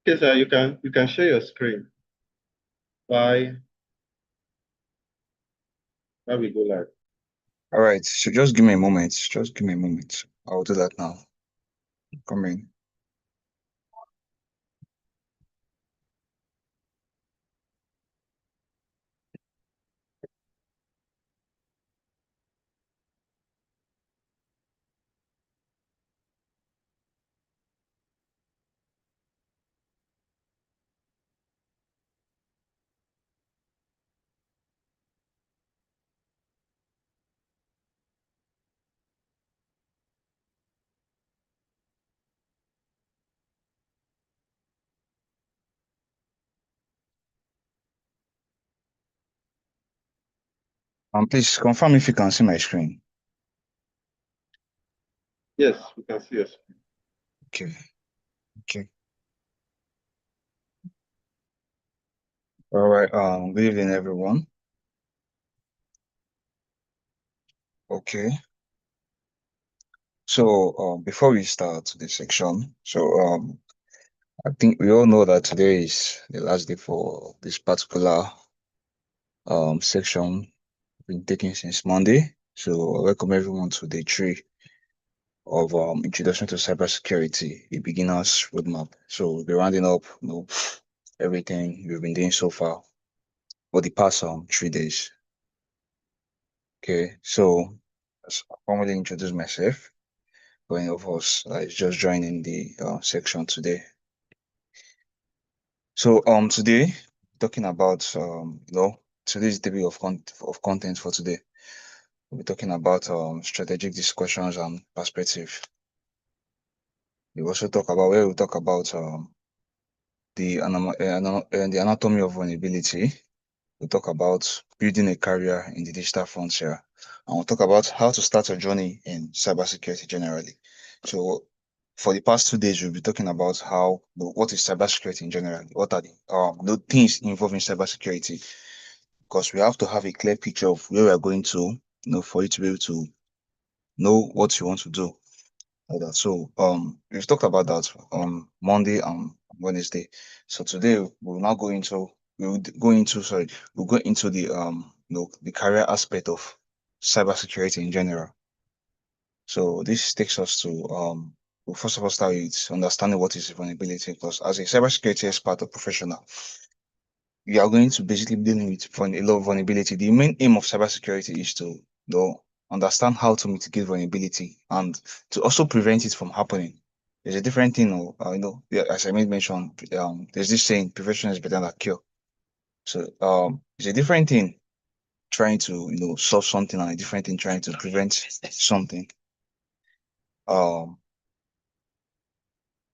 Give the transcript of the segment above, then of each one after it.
Okay, sir, you can share your screen. Why we go live? All right, so just give me a moment. Just give me a moment. I'll do that now. Come in. Please confirm if you can see my screen. Yes, we can see your screen. Okay. Okay. All right. Good evening, everyone. Okay. So, before we start this section, I think we all know that today is the last day for this particular section been taken since Monday. So, I welcome everyone to day 3 of Introduction to Cybersecurity, a beginner's roadmap. So, we'll be rounding up, everything we've been doing so far for the past 3 days. Okay, so as I formally introduce myself for any of us that is just joining the section today. So today talking about today's table of content for today. We'll be talking about strategic discussions and perspective. We also talk about where we talk about the anatomy of vulnerability. We'll talk about building a career in the digital frontier, and we'll talk about how to start a journey in cybersecurity generally. So, for the past 2 days, we'll be talking about what is cybersecurity in general, what are the things involving cybersecurity, because we have to have a clear picture of where we are going to, for you to be able to know what you want to do. Like that. So, we've talked about that on Monday and Wednesday. So today we'll go into the the career aspect of cybersecurity in general. So this takes us to we'll first of all start with understanding what is vulnerability, because as a cybersecurity expert or professional, you are going to basically be dealing with a lot of vulnerability. The main aim of cybersecurity is to understand how to mitigate vulnerability and to also prevent it from happening. There's a different thing, yeah, as I made mention, there's this saying, prevention is better than cure. So it's a different thing trying to solve something and a different thing trying to prevent something. Um,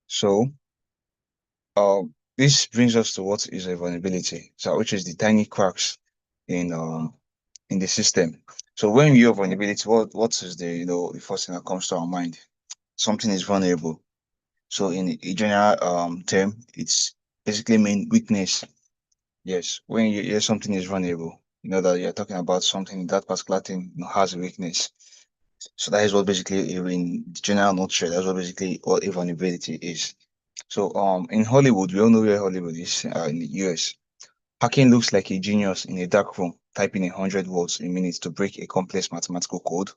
so this brings us to what is a vulnerability, so which is the tiny cracks in in the system. So when you have vulnerability, what is the first thing that comes to our mind? Something is vulnerable. So in a general term, it's basically mean weakness. Yes, when you hear something is vulnerable, you know that you're talking about something that particular thing has a weakness. So that is what basically in general nutshell, that's what basically what a vulnerability is. So in Hollywood, we all know where Hollywood is in the US. Hacking looks like a genius in a dark room typing 100 words a minute to break a complex mathematical code.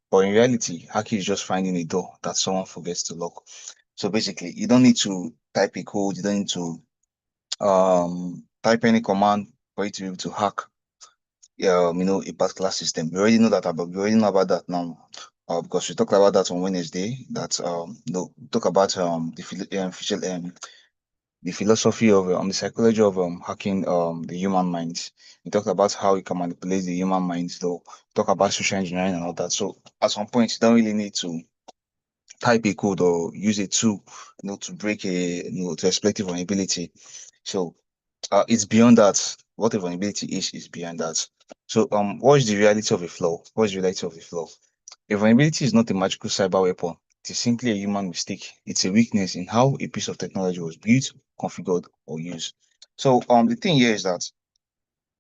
But in reality, hacking is just finding a door that someone forgets to lock. So basically, you don't need to type a code, you don't need to type any command for you to be able to hack a particular system. We already know about that now. Because we talked about that on Wednesday. That talk about the philosophy of the psychology of hacking the human mind. We talked about how you can manipulate the human mind. So talk about social engineering and all that. So at some point, you don't really need to type a code or use a tool, to break to exploit a vulnerability. So it's beyond that. What a vulnerability is beyond that. So what is the reality of a flaw? What is the reality of a flaw? A vulnerability is not a magical cyber weapon. It is simply a human mistake. It's a weakness in how a piece of technology was built, configured, or used. So the thing here is that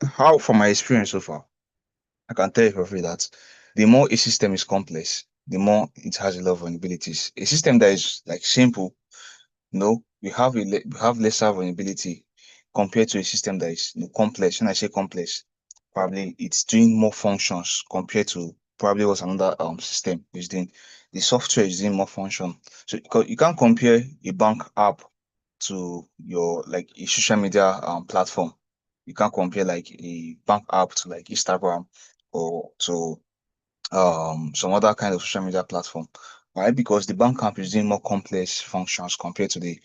how, from my experience so far, I can tell you for free that the more a system is complex, the more it has a lot of vulnerabilities. A system that is like simple, we have lesser vulnerability compared to a system that is, complex. When I say complex, probably it's doing more functions compared to probably what another system is doing. The software is doing more function. So you can't compare a bank app to your like a social media platform. You can't compare like a bank app to like Instagram or to some other kind of social media platform. Why? Because the bank app is doing more complex functions compared to the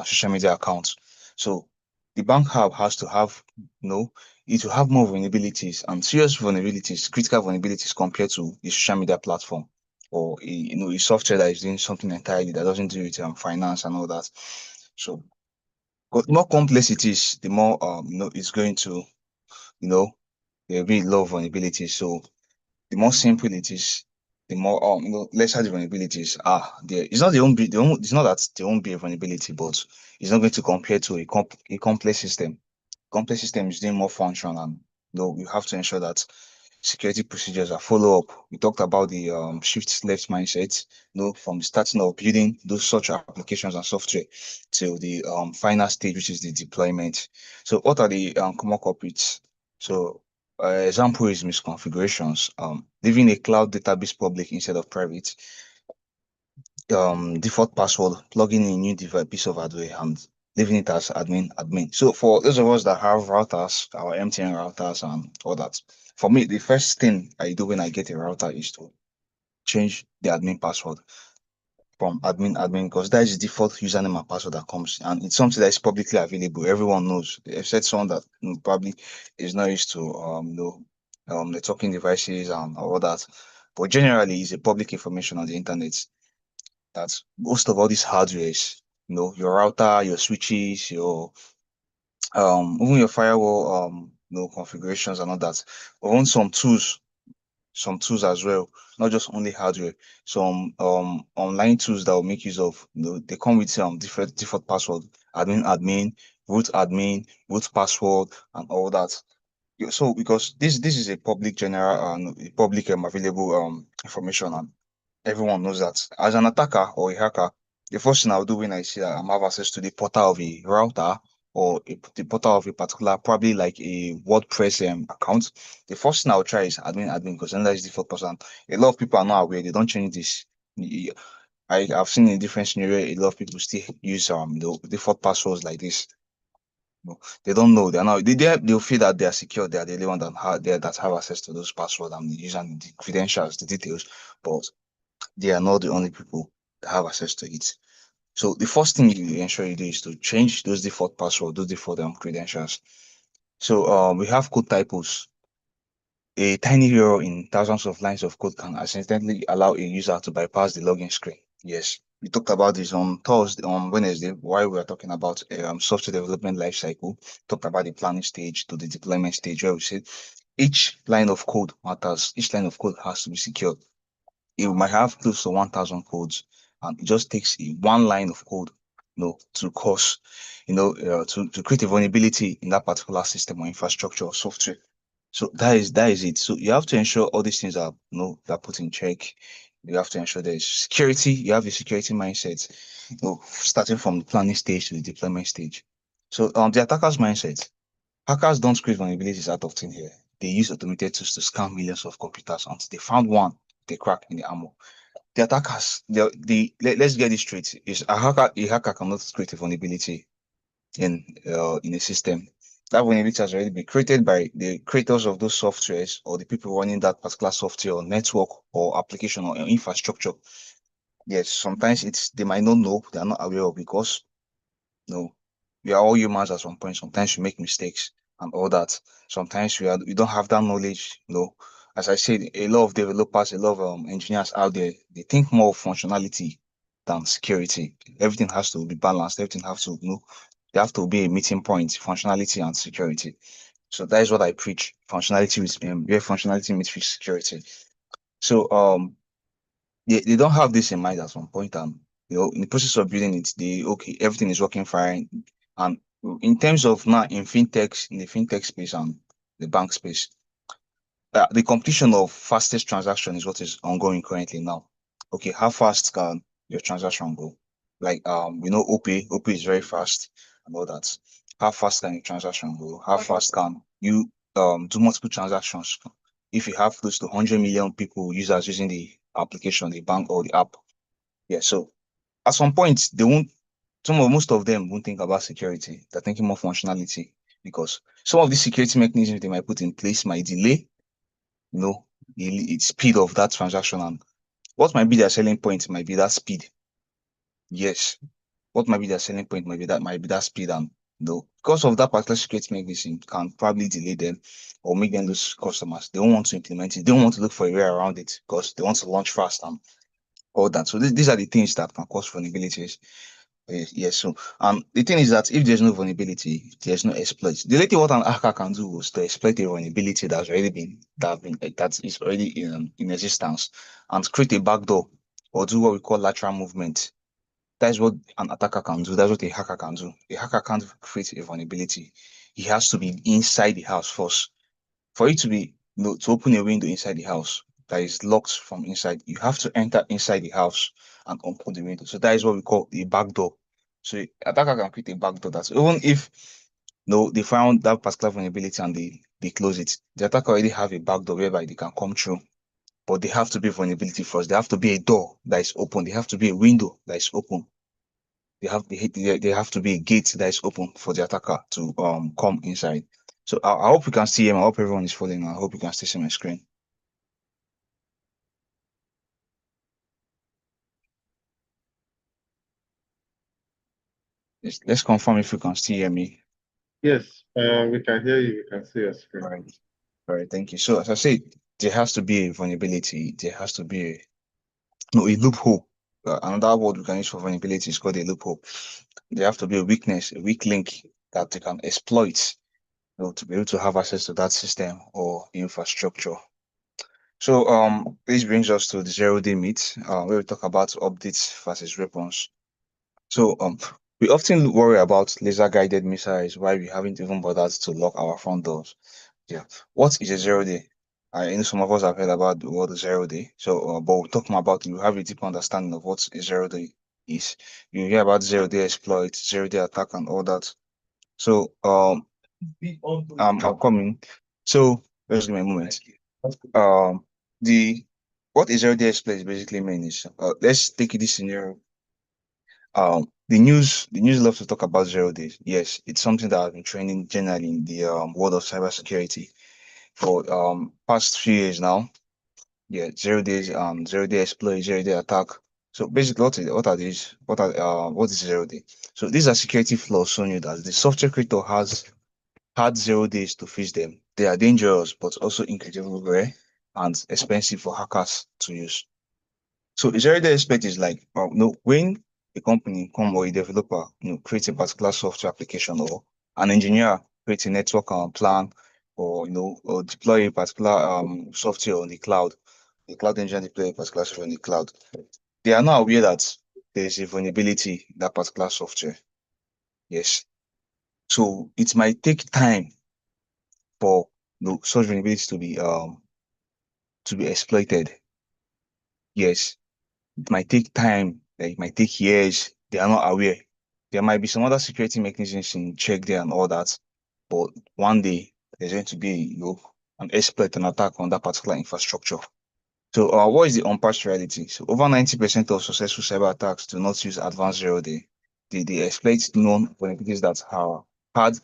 social media accounts. So the bank app has to have, it will have more vulnerabilities and serious vulnerabilities, critical vulnerabilities compared to the social media platform or a software that is doing something entirely that doesn't do with finance and all that. So, but the more complex it is, the more it's going to, you know, there'll be low vulnerability. So the more simple it is, the more lesser the vulnerabilities are there. It's not it's not that there won't be a vulnerability, but it's not going to compare to a complex system. Complex system is doing more function, and you have to ensure that security procedures are follow up. We talked about the shift left mindset, from the starting of building those such applications and software till the final stage, which is the deployment. So what are the common culprits? So example is misconfigurations, leaving a cloud database public instead of private, default password, plugging in a new device, piece of hardware, and leaving it as admin. So for those of us that have routers, our MTN routers and all that, for me, the first thing I do when I get a router is to change the admin password from admin because that is the default username and password that comes, and it's something that is publicly available. Everyone knows, except someone that probably is not used to networking devices and all that. But generally, it's a public information on the internet that most of all these hardware is, your router, your switches, your even your firewall, configurations and all that. Even some tools as well, not just only hardware. Some online tools that will make use of, they come with different default password, root password, and all that. So because this is a public general a public available information, and everyone knows that as an attacker or a hacker, the first thing I'll do when I see that I have access to the portal of a router or the portal of a particular, probably like a WordPress account, the first thing I'll try is admin because then that is the default person. A lot of people are not aware, they don't change this. I've seen in different scenario, a lot of people still use the default passwords like this. They don't know. They're not. They'll feel that they are secure. They are the only one that have access to those passwords and using the credentials, the details. But they are not the only people that have access to it. So the first thing you ensure you do is to change those default passwords, those default credentials. So we have code typos. A tiny error in thousands of lines of code can accidentally allow a user to bypass the login screen. Yes, we talked about this on Thursday, on Wednesday, while we were talking about software development lifecycle. Talked about the planning stage to the deployment stage, where we said each line of code matters. Each line of code has to be secured. You might have close to 1,000 codes, and it just takes one line of code, to cause, to create a vulnerability in that particular system or infrastructure or software. So that is it. So you have to ensure all these things are, they're put in check. You have to ensure there's security. You have a security mindset, starting from the planning stage to the deployment stage. So the attacker's mindset. Hackers don't create vulnerabilities out of thin air. They use automated tools to scan millions of computers until they found one, they crack in the armor. The attackers, let's get this straight. Is a hacker cannot create a vulnerability in a system. That vulnerability has already been created by the creators of those softwares or the people running that particular software or network or application or infrastructure. Yes, sometimes they might not know, they are not aware of because no, we are all humans at some point. Sometimes we make mistakes and all that. Sometimes we don't have that knowledge. As I said, a lot of developers, a lot of engineers out there, they think more of functionality than security. Everything has to be balanced. Everything has to, they have to be a meeting point, functionality and security. So that is what I preach. Functionality with where functionality meets with security. So they don't have this in mind at some point, and in the process of building it, okay, everything is working fine. And in terms of now in the fintech space and the bank space, the completion of fastest transaction is what is ongoing currently now. Okay, how fast can your transaction go? Like we know OP is very fast and all that. How fast can a transaction go? How fast can you do multiple transactions if you have close to 100 million people users using the application, the bank or the app? Yeah, so at some point they won't most of them won't think about security. They're thinking more functionality because some of the security mechanisms they might put in place might delay, you know, the speed of that transaction. And what might be their selling point might be that speed. Yes. What might be their selling point might be that speed, and because of that particular security mechanism can probably delay them or make them lose customers. They don't want to implement it. They don't want to look for a way around it because they want to launch fast and all that. So these are the things that can cause vulnerabilities. Yes, so the thing is that if there's no vulnerability, there's no exploit. The only what an hacker can do was to exploit a vulnerability that is already in existence and create a backdoor or do what we call lateral movement. That's what an attacker can do. That's what a hacker can do. A hacker can't create a vulnerability. He has to be inside the house first. For it to be, to open a window inside the house that is locked from inside, you have to enter inside the house and open the window. So that is what we call a backdoor. So attacker can create a backdoor that even if they found that particular vulnerability and they close it, the attacker already have a backdoor whereby they can come through. But they have to be vulnerability first. There have to be a door that is open. There have to be a window that is open. They have to be a gate that is open for the attacker to come inside. So I hope you can see him. I hope everyone is following. I hope you can still see my screen. Let's confirm if you can still hear me. Yes, we can hear you. We can see your All screen. right. All right, thank you. So as I said, there has to be a vulnerability. There has to be a loophole. Another word we can use for vulnerability is called a loophole. There have to be a weakness, a weak link that they can exploit, to be able to have access to that system or infrastructure. So this brings us to the 0-day myth, where we talk about updates versus weapons. So we often worry about laser guided missiles while we haven't even bothered to lock our front doors. Yeah. What is a 0-day? I know some of us have heard about the word 0-day. So but we're talking about you have a deep understanding of what a 0-day is. You hear about 0-day exploit, 0-day attack and all that. So I'm coming. So just give me a moment. The what is already explained basically mean is let's take this scenario. The news loves to talk about 0 days. Yes, it's something that I've been training generally in the world of cybersecurity for past few years now. Yeah, 0 days, 0 day exploit, 0 day attack. So basically, what is 0 day? So these are security flaws showing you that the software creator has had 0 days to fix them. They are dangerous, but also incredibly rare and expensive for hackers to use. So a 0 day exploit is like, when a company come or a developer, creates a particular software application or an engineer creates a network plan or, or deploy a particular software on the cloud. The cloud engineer deploy a particular software on the cloud. They are now aware that there is a vulnerability in that particular software. Yes. So it might take time for such vulnerabilities to be exploited. Yes, it might take time, like it might take years. They are not aware. There might be some other security mechanisms in check there and all that, but one day there's going to be an exploit, an attack on that particular infrastructure. So, what is the unpatched reality? So, over 90% of successful cyber attacks do not use advanced 0 day. They exploit known vulnerabilities had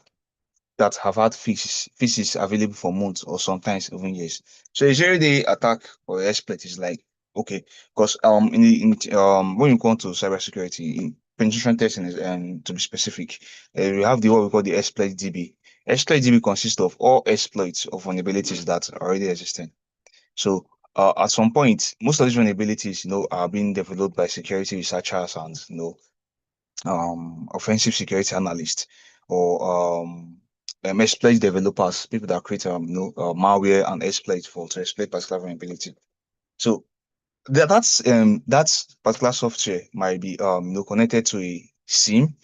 that have had fixes available for months or sometimes even years. So a 0 day attack or exploit is like, okay, because when you come to cybersecurity, in penetration testing is to be specific, we have the what we call the exploit DB. Exploit DB consists of all exploits of vulnerabilities that are already existing. So at some point, most of these vulnerabilities, are being developed by security researchers and offensive security analysts or exploit developers, people that create malware and exploit to exploit particular vulnerability. So that particular software might be connected to a SIM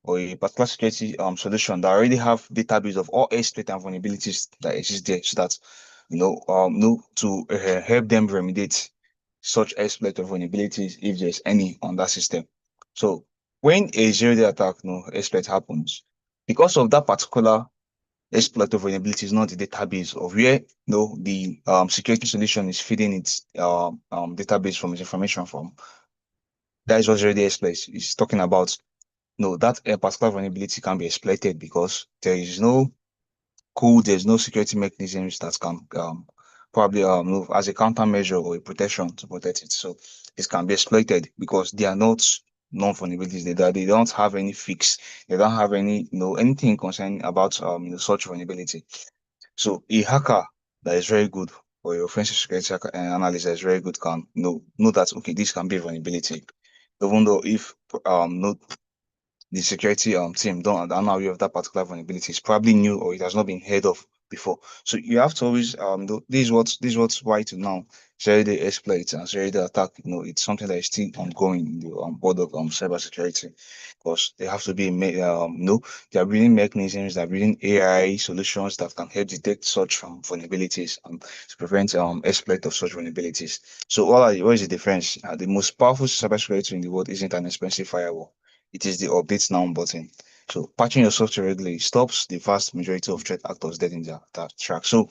or a particular security solution that already have database of all exploits and vulnerabilities that exist there, so that to help them remediate such exploit or vulnerabilities if there's any on that system. So when a zero-day attack, exploit happens, because of that particular exploit of vulnerability is not the database of where the security solution is feeding its database from its information from. That is what zero-day exploit is talking about. No, that particular vulnerability can be exploited because there is no code, there's no security mechanisms that can probably move as a countermeasure or a protection to protect it. So it can be exploited because they are not non-vulnerabilities. They don't have any fix. They don't have any anything concerning about such vulnerability. So a hacker that is very good, or your offensive security analyst that is very good, can know that okay, this can be a vulnerability, even though if no the security team don't know aware of that particular vulnerability. It's probably new or it has not been heard of before. So you have to always this is what's why to now zero day exploits and zero day attack. It's something that is still ongoing in the world of cybersecurity, because they have to be made they are building mechanisms, they are building AI solutions that can help detect such vulnerabilities and to prevent exploit of such vulnerabilities. So what is the difference? The most powerful cybersecurity in the world isn't an expensive firewall, it is the update now button. So patching your software regularly stops the vast majority of threat actors dead in their attack track. So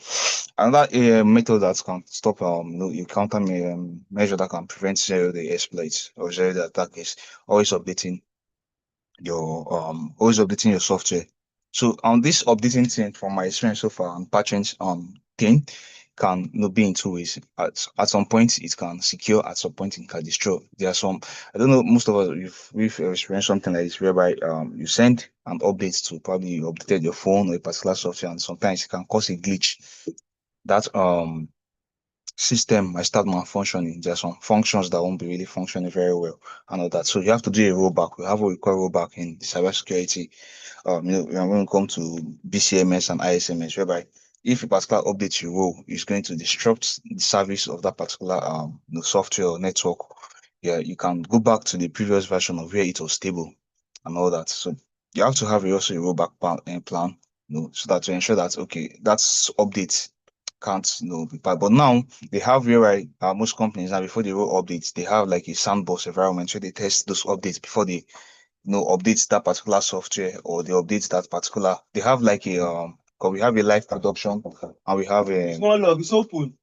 another method that can stop your counter measure that can prevent zero day exploits or zero day attack is always updating your software. So on this updating thing, from my experience so far, and patching thing can be in two ways. At some point it can secure, at some point it can destroy. There are some, I don't know, most of us we've experienced something like this whereby you send an update to, probably you updated your phone or a particular software, and sometimes it can cause a glitch that system might start malfunctioning. There are some functions that won't be really functioning very well and all that. So you have to do a rollback. We have what we call rollback in cybersecurity. When we come to BCMS and ISMS, whereby if a particular update you roll is going to disrupt the service of that particular software or network, yeah, you can go back to the previous version of where it was stable and all that. So you have to have also a rollback plan, so that to ensure that okay, that's update can't be bad. But now they have where most companies now, before they roll updates, they have like a sandbox environment where they test those updates before they updates that particular software, or they update that particular. They have like a 'cause we have a live production, and we have a small log is open,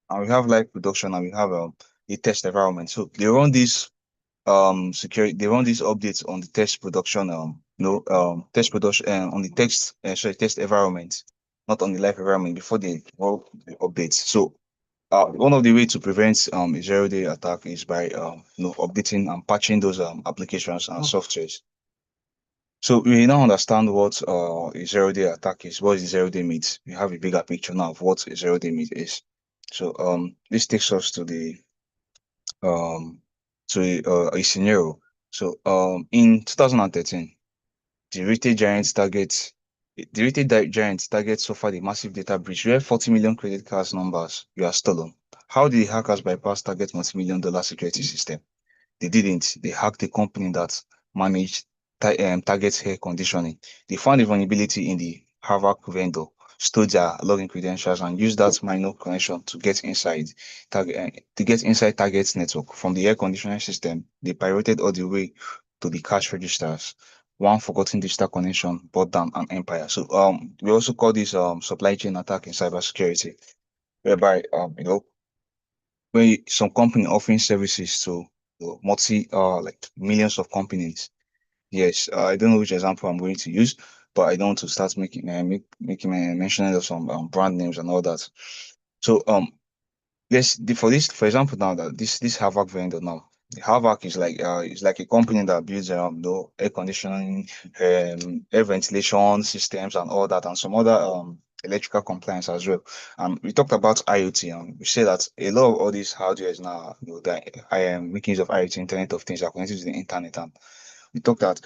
and we have live production, and we have a test environment. So they run this security, they run these updates on the test production test production on the test environment, not on the live environment, before they roll the updates. So one of the way to prevent a zero-day attack is by updating and patching those applications and softwares. So we now understand what a zero-day attack is. What is the zero-day meet? We have a bigger picture now of what a zero-day meet is. So this takes us to the um a scenario. So in 2013, the retail giant targets giant targets suffered a massive data breach where 40 million credit cards numbers were stolen. How did the hackers bypass target multi-million dollar security system? They didn't. They hacked a company that managed target air conditioning. They found a vulnerability in the Havoc vendor, stole their login credentials, and used that minor connection to get inside target's network. From the air conditioning system, they pirated all the way to the cash registers. One forgotten digital connection brought down an empire. So we also call this supply chain attack in cybersecurity, whereby when some company offering services to multi like millions of companies. Yes, I don't know which example I'm going to use, but I don't want to start making mentioning of some brand names and all that. So for this, for example, now that this Havoc vendor now, the Havoc is like a company that builds air conditioning, air ventilation systems and all that, and some other electrical compliance as well. And we talked about IoT, and we say that a lot of all these hardwares now, that I am making use of IoT, Internet of Things, are connected to the internet. And we talked that,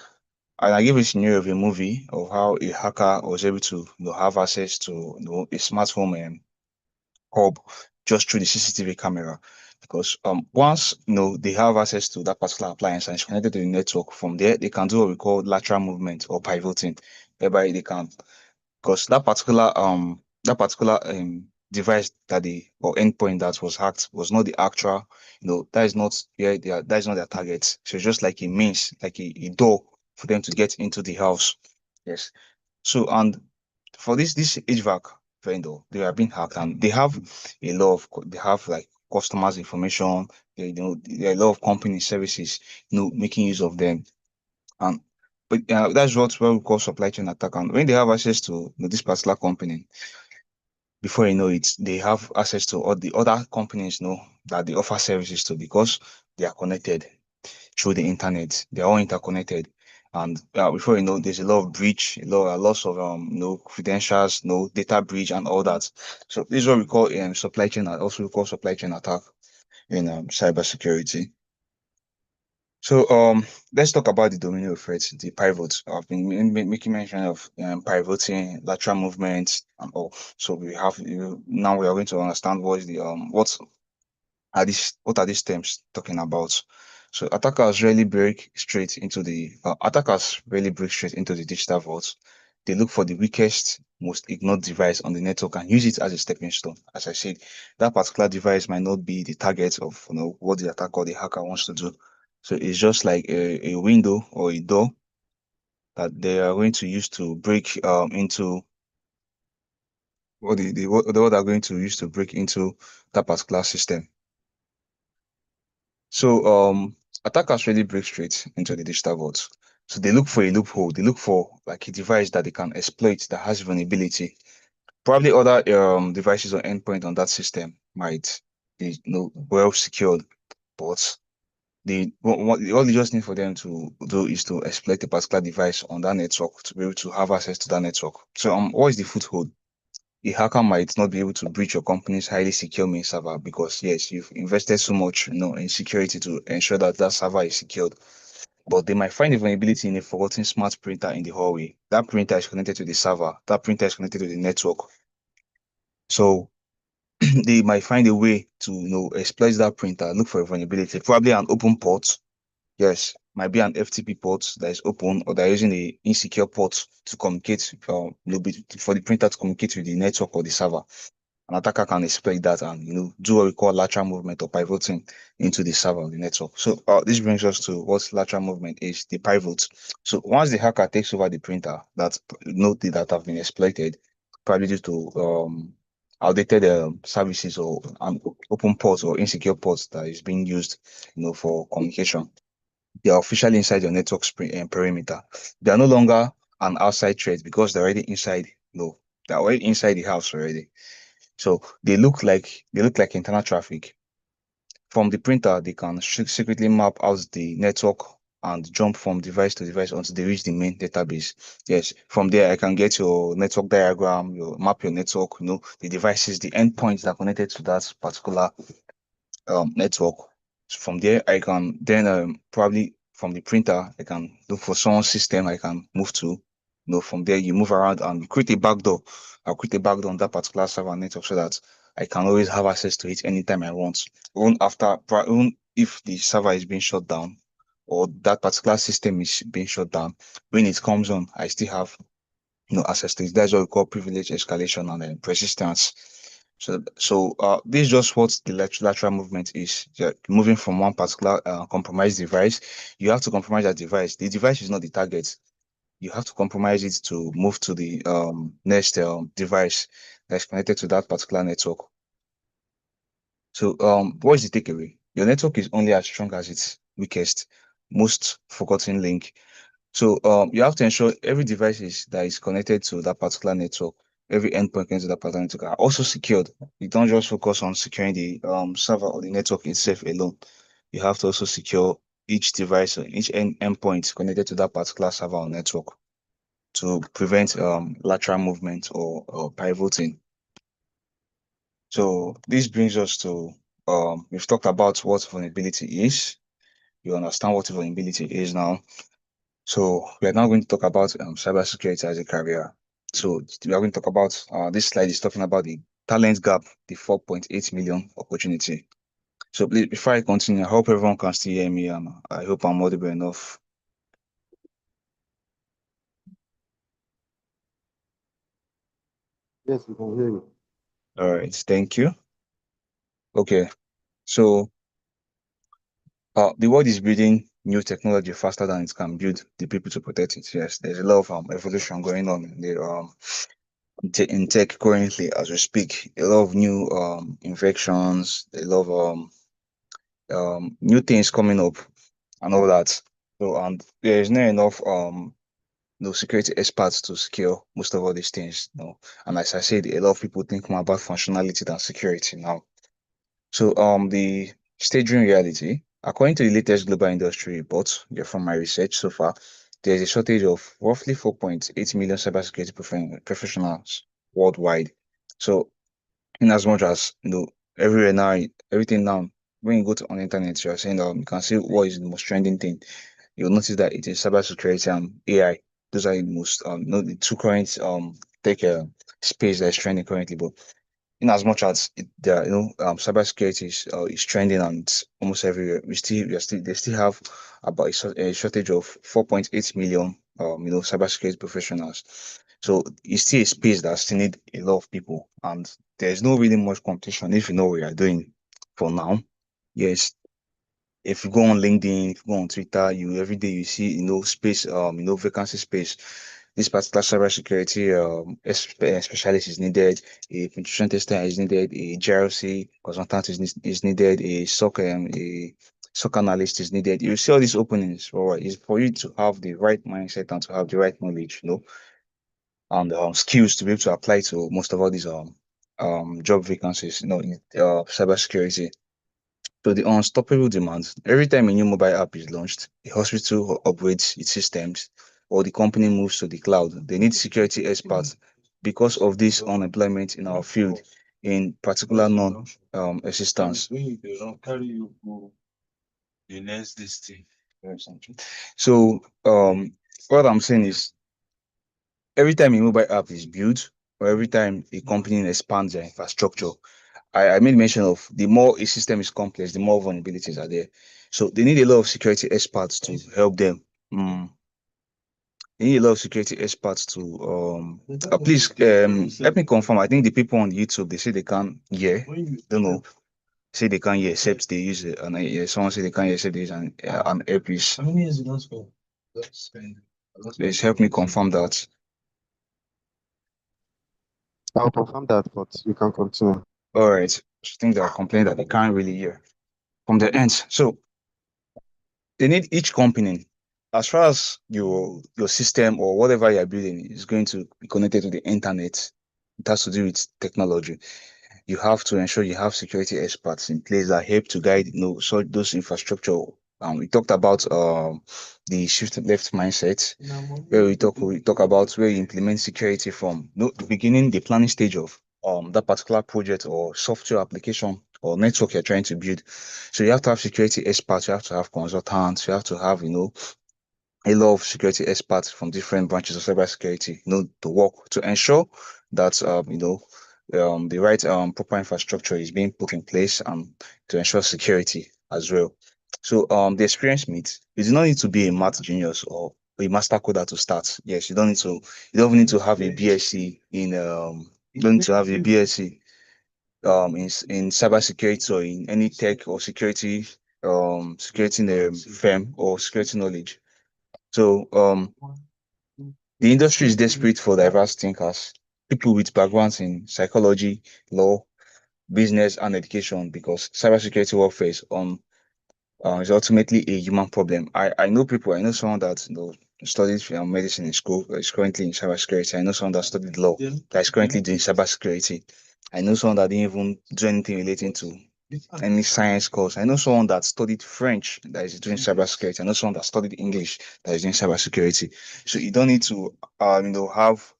and I gave a scenario of a movie of how a hacker was able to have access to a smart home hub just through the CCTV camera. Because once they have access to that particular appliance and it's connected to the network, from there they can do what we call lateral movement or pivoting, whereby they can, because that particular device that the or endpoint that was hacked was not the actual, that is not that is not their target. So it's just like a means, like a door for them to get into the house. Yes. So and for this HVAC vendor, they are being hacked and they have they have like customers' information, there are a lot of company services, making use of them. And but that's what we call supply chain attack. And when they have access to this particular company, before you know it, they have access to all the other companies, that they offer services to because they are connected through the internet. They are all interconnected. And before you know, there's a lot of breach, a loss of credentials, data breach and all that. So this is what we call supply chain, also we call supply chain attack in cybersecurity. So let's talk about the domino effect, the pivots. I've been making mention of pivoting, lateral movement, and all. So we have now we are going to understand what is the what are these terms talking about. So attackers really break straight into the digital vault. They look for the weakest, most ignored device on the network and use it as a stepping stone. As I said, that particular device might not be the target of what the attacker or the hacker wants to do. So it's just like a window or a door that they are going to use to break into what they are going to use to break into that particular system. So attackers really break straight into the digital vault. So they look for a loophole. They look for like a device that they can exploit that has vulnerability. Probably other devices or endpoint on that system might be well secured, but all you just need for them to do is to exploit a particular device on that network to be able to have access to that network. So what is the foothold? A hacker might not be able to breach your company's highly secure main server because yes, you've invested so much, in security to ensure that that server is secured. But they might find a vulnerability in a forgotten smart printer in the hallway. That printer is connected to the server. That printer is connected to the network. So they might find a way to, exploit that printer, look for a vulnerability, probably an open port. Yes, might be an FTP port that is open, or they're using a insecure port to communicate, for the printer to communicate with the network or the server. An attacker can exploit that and do what we call lateral movement or pivoting into the server of the network. So this brings us to what lateral movement is, the pivot. So once the hacker takes over the printer that have been exploited, probably due to outdated services or an open port or insecure ports that is being used, for communication, they are officially inside your network perimeter. They are no longer an outside threat because they're already inside. No, they're already inside the house already. So they look like internal traffic. From the printer, they can secretly map out the network and jump from device to device until they reach the main database. Yes, from there I can get your network diagram, your map your network, the devices, the endpoints that are connected to that particular network. So from there, I can then probably from the printer, I can look for someone's system I can move to. From there, you move around and create a backdoor. I'll create a backdoor on that particular server network so that I can always have access to it anytime I want. Even if the server is being shut down or that particular system is being shut down, when it comes on, I still have access to it. That's what we call privilege escalation and persistence. So this is just what the lateral movement is. You're moving from one particular compromised device. You have to compromise that device. The device is not the target. You have to compromise it to move to the next device that's connected to that particular network. So what is the takeaway? Your network is only as strong as its weakest, most forgotten link. So you have to ensure every that is connected to that particular network, every endpoint connected to that particular network are also secured. You don't just focus on securing the server or the network itself alone. You have to also secure each device or each endpoint connected to that particular server or network to prevent lateral movement or pivoting. So this brings us to we've talked about what vulnerability is. You understand what vulnerability is now. So we are now going to talk about cybersecurity as a career. So we are going to talk about this slide is talking about the talent gap, the 4.8 million opportunity. So please, before I continue, I hope everyone can still hear me and I hope I'm audible enough. Yes, we can hear you. All right, thank you. Okay, so the world is building new technology faster than it can build the people to protect it. Yes, there's a lot of evolution going on in the in tech currently as we speak. A lot of new inventions, a lot of new things coming up and all that. So and there is not enough no security experts to secure most of all these things. And as I said, a lot of people think more about functionality than security now. So the staging reality, according to the latest global industry report, from my research so far, there is a shortage of roughly 4.8 million cybersecurity professionals worldwide. So in as much as everywhere now, everything now, when you go to on the internet, you are saying you can see what is the most trending thing. You'll notice that it is cybersecurity and AI. Those are the most the two current tech space that is trending currently. But in as much as there, cybersecurity is trending and it's almost everywhere, they still have about a shortage of 4.8 million cybersecurity professionals. So it's still a space that still need a lot of people, and there's no really much competition if you know what you are doing for now. Yes, if you go on LinkedIn, if you go on Twitter, you every day you see space vacancy space. This particular cybersecurity specialist is needed, a penetration tester is needed, a GRC consultant is needed, a SOC analyst is needed. You see all these openings, all right, is for you to have the right mindset and to have the right knowledge, and skills to be able to apply to most of all these job vacancies, in cybersecurity. So the unstoppable demand. Every time a new mobile app is launched, a hospital upgrades its systems or the company moves to the cloud, they need security experts because of this unemployment in our field, in particular non assistance. So what I'm saying is every time a mobile app is built or every time a company expands their infrastructure, I made mention of the more a system is complex, the more vulnerabilities are there. So they need a lot of security experts to help them. Mm. They need a lot of security experts to please help me confirm. I think the people on YouTube they say they can't hear. Don't know. Say they can't hear except they use it. And someone say they can't hear except they use an earpiece. How many years in school? Please help me confirm that. I'll confirm that, but you can continue. All right. I think they are complaining that they can't really hear from their ends. So they need each company, as far as your system or whatever you're building is going to be connected to the internet, it has to do with technology. You have to ensure you have security experts in place that help to guide so those infrastructure. We talked about the shift left mindset, where we talk about where you implement security from the beginning, the planning stage of that particular project or software application or network you're trying to build. So you have to have security experts, you have to have consultants, you have to have a lot of security experts from different branches of cybersecurity, to work to ensure that the right proper infrastructure is being put in place and to ensure security as well. So the experience meet, you do not need to be a math genius or a master coder to start. Yes, you don't need to have a BSc in you don't need to have a BSc in cybersecurity or in any tech or security firm or security knowledge. So the industry is desperate for diverse thinkers, people with backgrounds in psychology, law, business, and education, because cybersecurity warfare is ultimately a human problem. I know people. I know someone that studied medicine in school, is currently in cybersecurity. I know someone that studied law that is currently doing cybersecurity. I know someone that didn't even do anything relating to any science course. I know someone that studied French that is doing cybersecurity. I know someone that studied English that is doing cybersecurity. So you don't need to, have.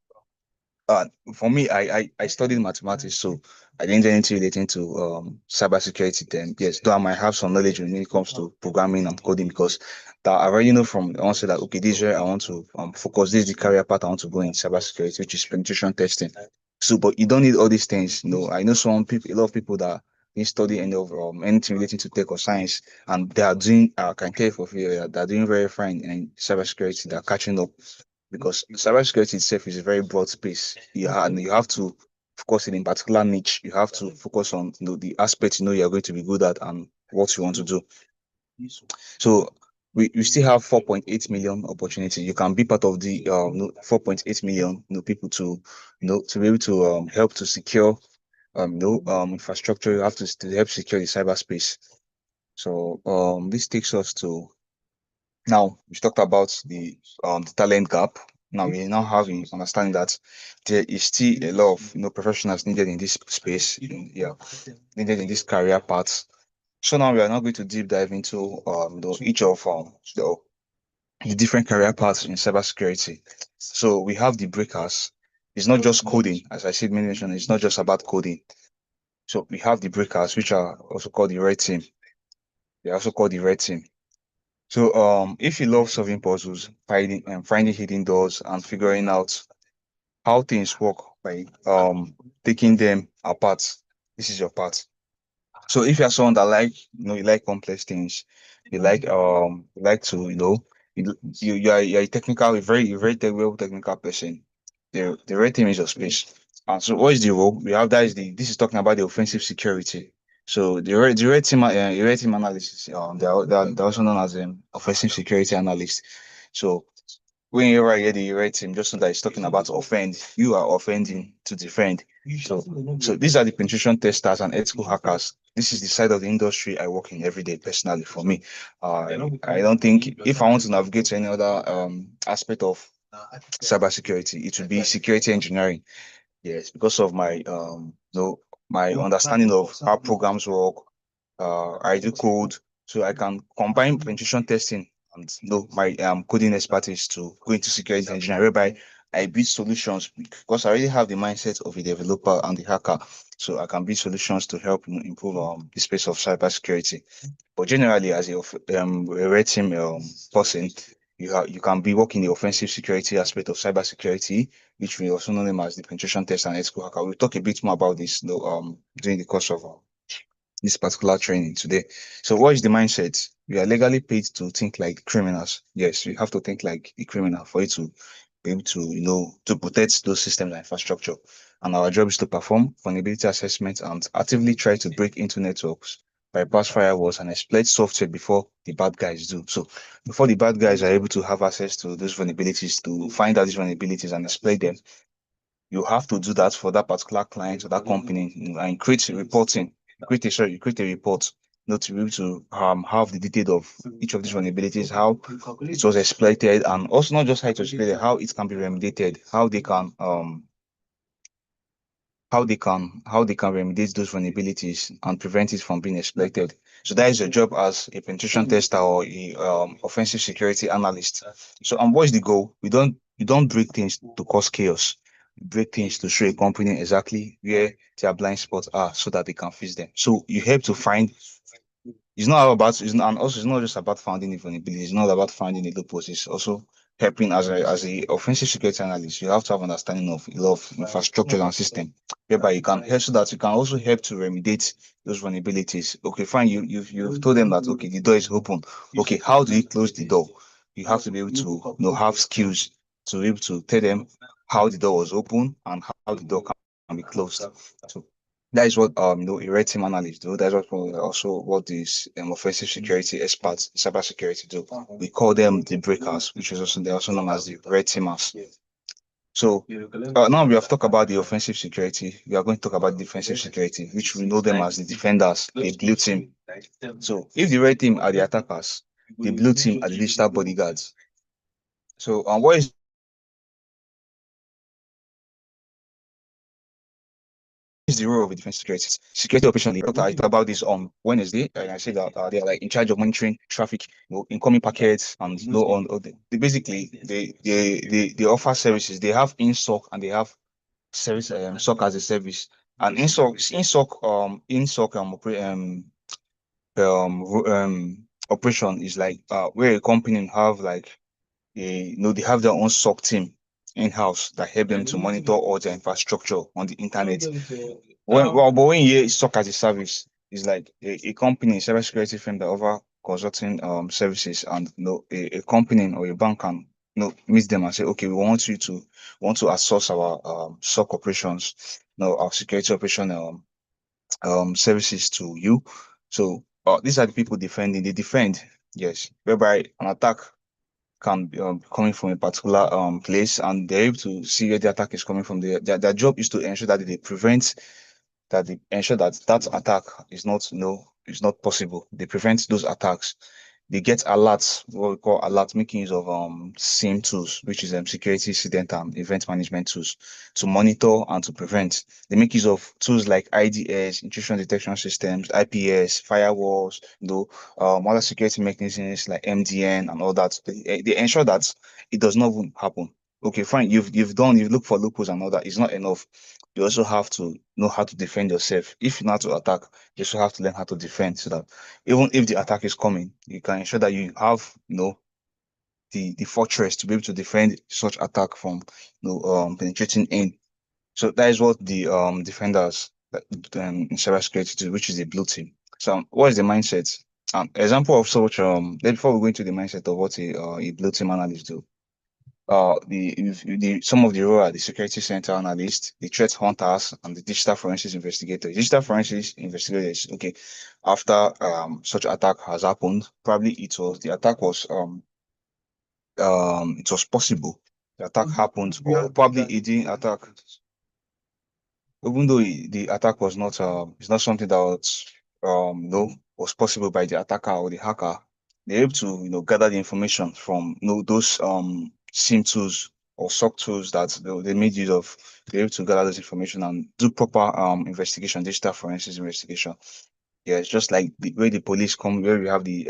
For me, I studied mathematics, so I didn't do anything relating to cybersecurity. Then yes, though I might have some knowledge when it comes to programming and coding because that I already know from I want to say that okay, this is where I want to focus. This is the career path I want to go in cybersecurity, which is penetration testing. So, but you don't need all these things. I know some people, a lot of people that didn't study any of anything relating to tech or science, and they are doing. I can tell you for free, they're doing very fine in cybersecurity. They're catching up because cybersecurity itself is a very broad space. You have to. focus in particular niche. You have to focus on the aspects you're going to be good at and what you want to do. So we still have 4.8 million opportunity. You can be part of the 4.8 million people to be able to help to secure infrastructure. You have to help secure the cyberspace. So this takes us to now we talked about the talent gap. Now we now have an understanding that there is still a lot of professionals needed in this space, needed in this career path. So now we are now going to deep dive into each of the different career paths in cybersecurity. So we have the breakers. It's not just coding, as I said, mentioned. It's not just about coding. So we have the breakers, which are also called the red team. They're also called the red team. So if you love solving puzzles, finding hidden doors, and figuring out how things work by taking them apart, this is your part. So if you're someone that you like complex things, you like to, you're a technical, a very well technical person. The red team is your space. And so what is the role? We have that is this is talking about the offensive security. So the red team analysts, they're also known as offensive security analyst. So whenever I hear the red team, just know that it's talking about offend. You are offending to defend. So, so these are the penetration testers and ethical hackers. This is the side of the industry I work in every day personally for me. I don't think if I want to navigate to any other aspect of cybersecurity, it would be security engineering. Yes, because of my my understanding of how programs work, I do code, so I can combine penetration testing and my coding expertise to go into security engineering, whereby I build solutions because I already have the mindset of a developer and the hacker, so I can build solutions to help improve the space of cybersecurity. But generally, as a red team person, you can be working the offensive security aspect of cybersecurity, which we also know them as the penetration test and ethical hacker. We'll talk a bit more about this during the course of this particular training today. So, what is the mindset? We are legally paid to think like criminals. Yes, we have to think like a criminal for you to be able to to protect those systems and infrastructure. And our job is to perform vulnerability assessments and actively try to break into networks, bypass firewalls, and exploit software before the bad guys do. So before the bad guys are able to have access to those vulnerabilities, to find out these vulnerabilities and exploit them, you have to do that for that particular client or that company, and create reporting. You create a report, to be able to have the detail of each of these vulnerabilities, how it was exploited, and also not just how it was exploited, how it can be remediated, how they can remediate those vulnerabilities and prevent it from being exploited. So that is your job as a penetration tester or a offensive security analyst. So what is the goal? You don't break things to cause chaos. You break things to show a company exactly where their blind spots are so that they can fix them. So you help to find it's not about it's not, and also it's not just about finding the vulnerability. It's not about finding the loopholes. It's also helping as a offensive security analyst. You have to have understanding of a lot of infrastructure and system, whereby you can help so that you can also help to remediate those vulnerabilities. Okay, fine. You've told them that okay the door is open. Okay, how do you close the door? You have to be able to have skills to be able to tell them how the door was open and how the door can be closed. So that is what a red team analyst do. That's what also what these offensive security experts, cybersecurity do. We call them the breakers, which is also they're also known as the red teamers. So now we have talked about the offensive security. We are going to talk about defensive security, which we know them as the defenders, the blue team. So if the red team are the attackers, the blue team are the digital bodyguards. So what is the role of a defense security? Security operation lead. I talked about this on Wednesday, and I said that they're like in charge of monitoring traffic, incoming packets, and basically they offer services. They have in-SOC and they have service SOC as a service. And in-SOC operation is like where a company have like they have their own SOC team in-house that help them to monitor all their infrastructure on the internet. But when you hear SOC as a service, it's like a company, cybersecurity firm that offer consulting services, and a company or a bank can meet them and say, okay, we want you to want to outsource our SOC operations, our security operation services to you. So these are the people defending. They defend, yes, whereby an attack can be coming from a particular place, and they're able to see where the attack is coming from. Their job is to ensure that they prevent that they ensure that that attack is not, is not possible. They prevent those attacks. They get alerts, what we call alerts, making use of SIM tools, which is security incident and event management tools, to monitor and to prevent. They make use of tools like IDS, intrusion detection systems, IPS, firewalls, other security mechanisms like MDN and all that. They ensure that it does not even happen. Okay, fine. You've looked for loopholes and all that. It's not enough. You also have to know how to defend yourself. If you know how to attack, you also have to learn how to defend, so that even if the attack is coming, you can ensure that you have, the fortress to be able to defend such attack from, penetrating in. So that is what the defenders in cybersecurity do, which is the blue team. So what is the mindset? Example of such before we go into the mindset of what a blue team analyst do. The some of the role are the security center analyst, the threat hunters, and the digital forensics investigators. Digital forensics investigators, okay, after such attack has happened, probably the attack was it was possible. The attack happened, or probably it didn't attack, even though the attack was not it's not something that was no was possible by the attacker or the hacker. They're able to gather the information from those SIM tools or SOC tools that they made use of. They're able to gather this information and do proper investigation, digital forensics investigation. Yeah, it's just like the way the police come, where we have the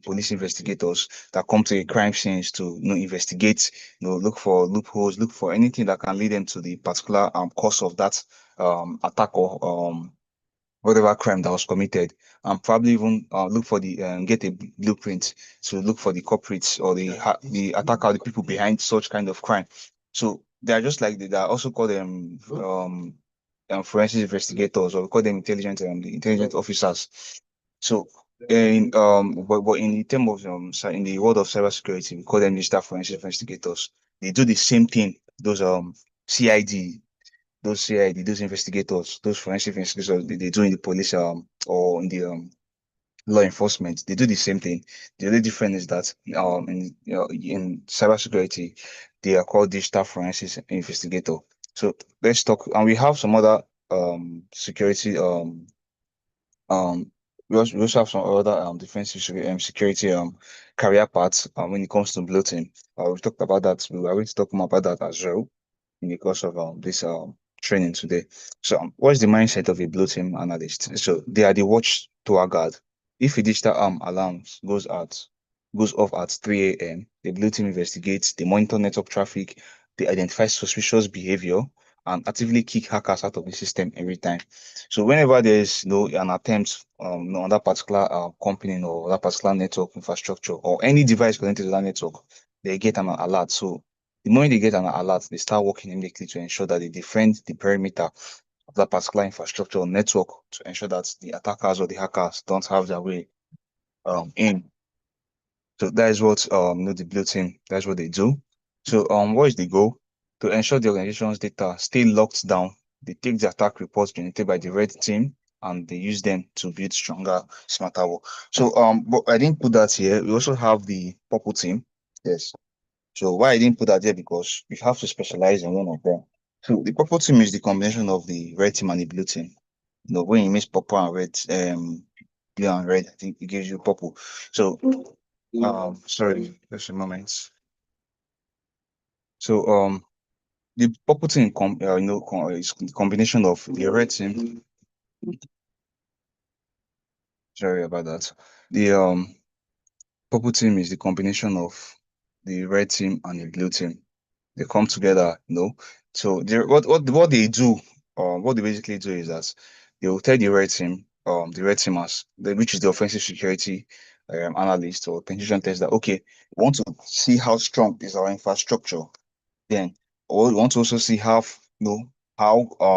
police investigators that come to a crime scenes to investigate, look for loopholes, look for anything that can lead them to the particular cause of that attack or whatever crime that was committed, and probably even look for the get a blueprint to look for the culprits or the attacker, the people behind such kind of crime. So they are just like they are also called them forensic investigators, or we call them the intelligent officers. So but in the term of in the world of cybersecurity, we call them digital forensic investigators. They do the same thing. Those CID, those investigators, those forensic investigators, they do in the police or in the law enforcement. They do the same thing. The only difference is that in cybersecurity, they are called digital forensic investigator. So let's talk, and we have some other security um we also have some other defensive security career paths when it comes to bloating. We've talked about that. We are going to talk more about that as well in the course of this training today. So, what is the mindset of a blue team analyst? So, they are the watch tower guard. If a digital alarm goes off at 3 a.m., the blue team investigates, they monitor network traffic, they identify suspicious behavior, and actively kick hackers out of the system every time. So, whenever there is an attempt on that particular company or that particular network infrastructure or any device connected to that network, they get an alert. So the moment they get an alert, they start working immediately to ensure that they defend the perimeter of that particular infrastructure or network to ensure that the attackers or the hackers don't have their way in. So that is what the blue team, that's what they do. So what is the goal? To ensure the organization's data stay locked down. They take the attack reports generated by the red team and they use them to build stronger, smarter work. So but I didn't put that here. We also have the purple team. Yes. So why I didn't put that there, because we have to specialize in one of them. So the purple team is the combination of the red team and the blue team. When you mix purple and red, blue and red, I think it gives you purple. So sorry, just a moment. So the purple team is the combination of the red team. Sorry about that. The purple team is the combination of the red team and the blue team. They come together, So what they do, what they basically do is that they will tell the red teamers, which is the offensive security analyst or penetration test, that okay, we want to see how strong is our infrastructure. Then, or we want to also see how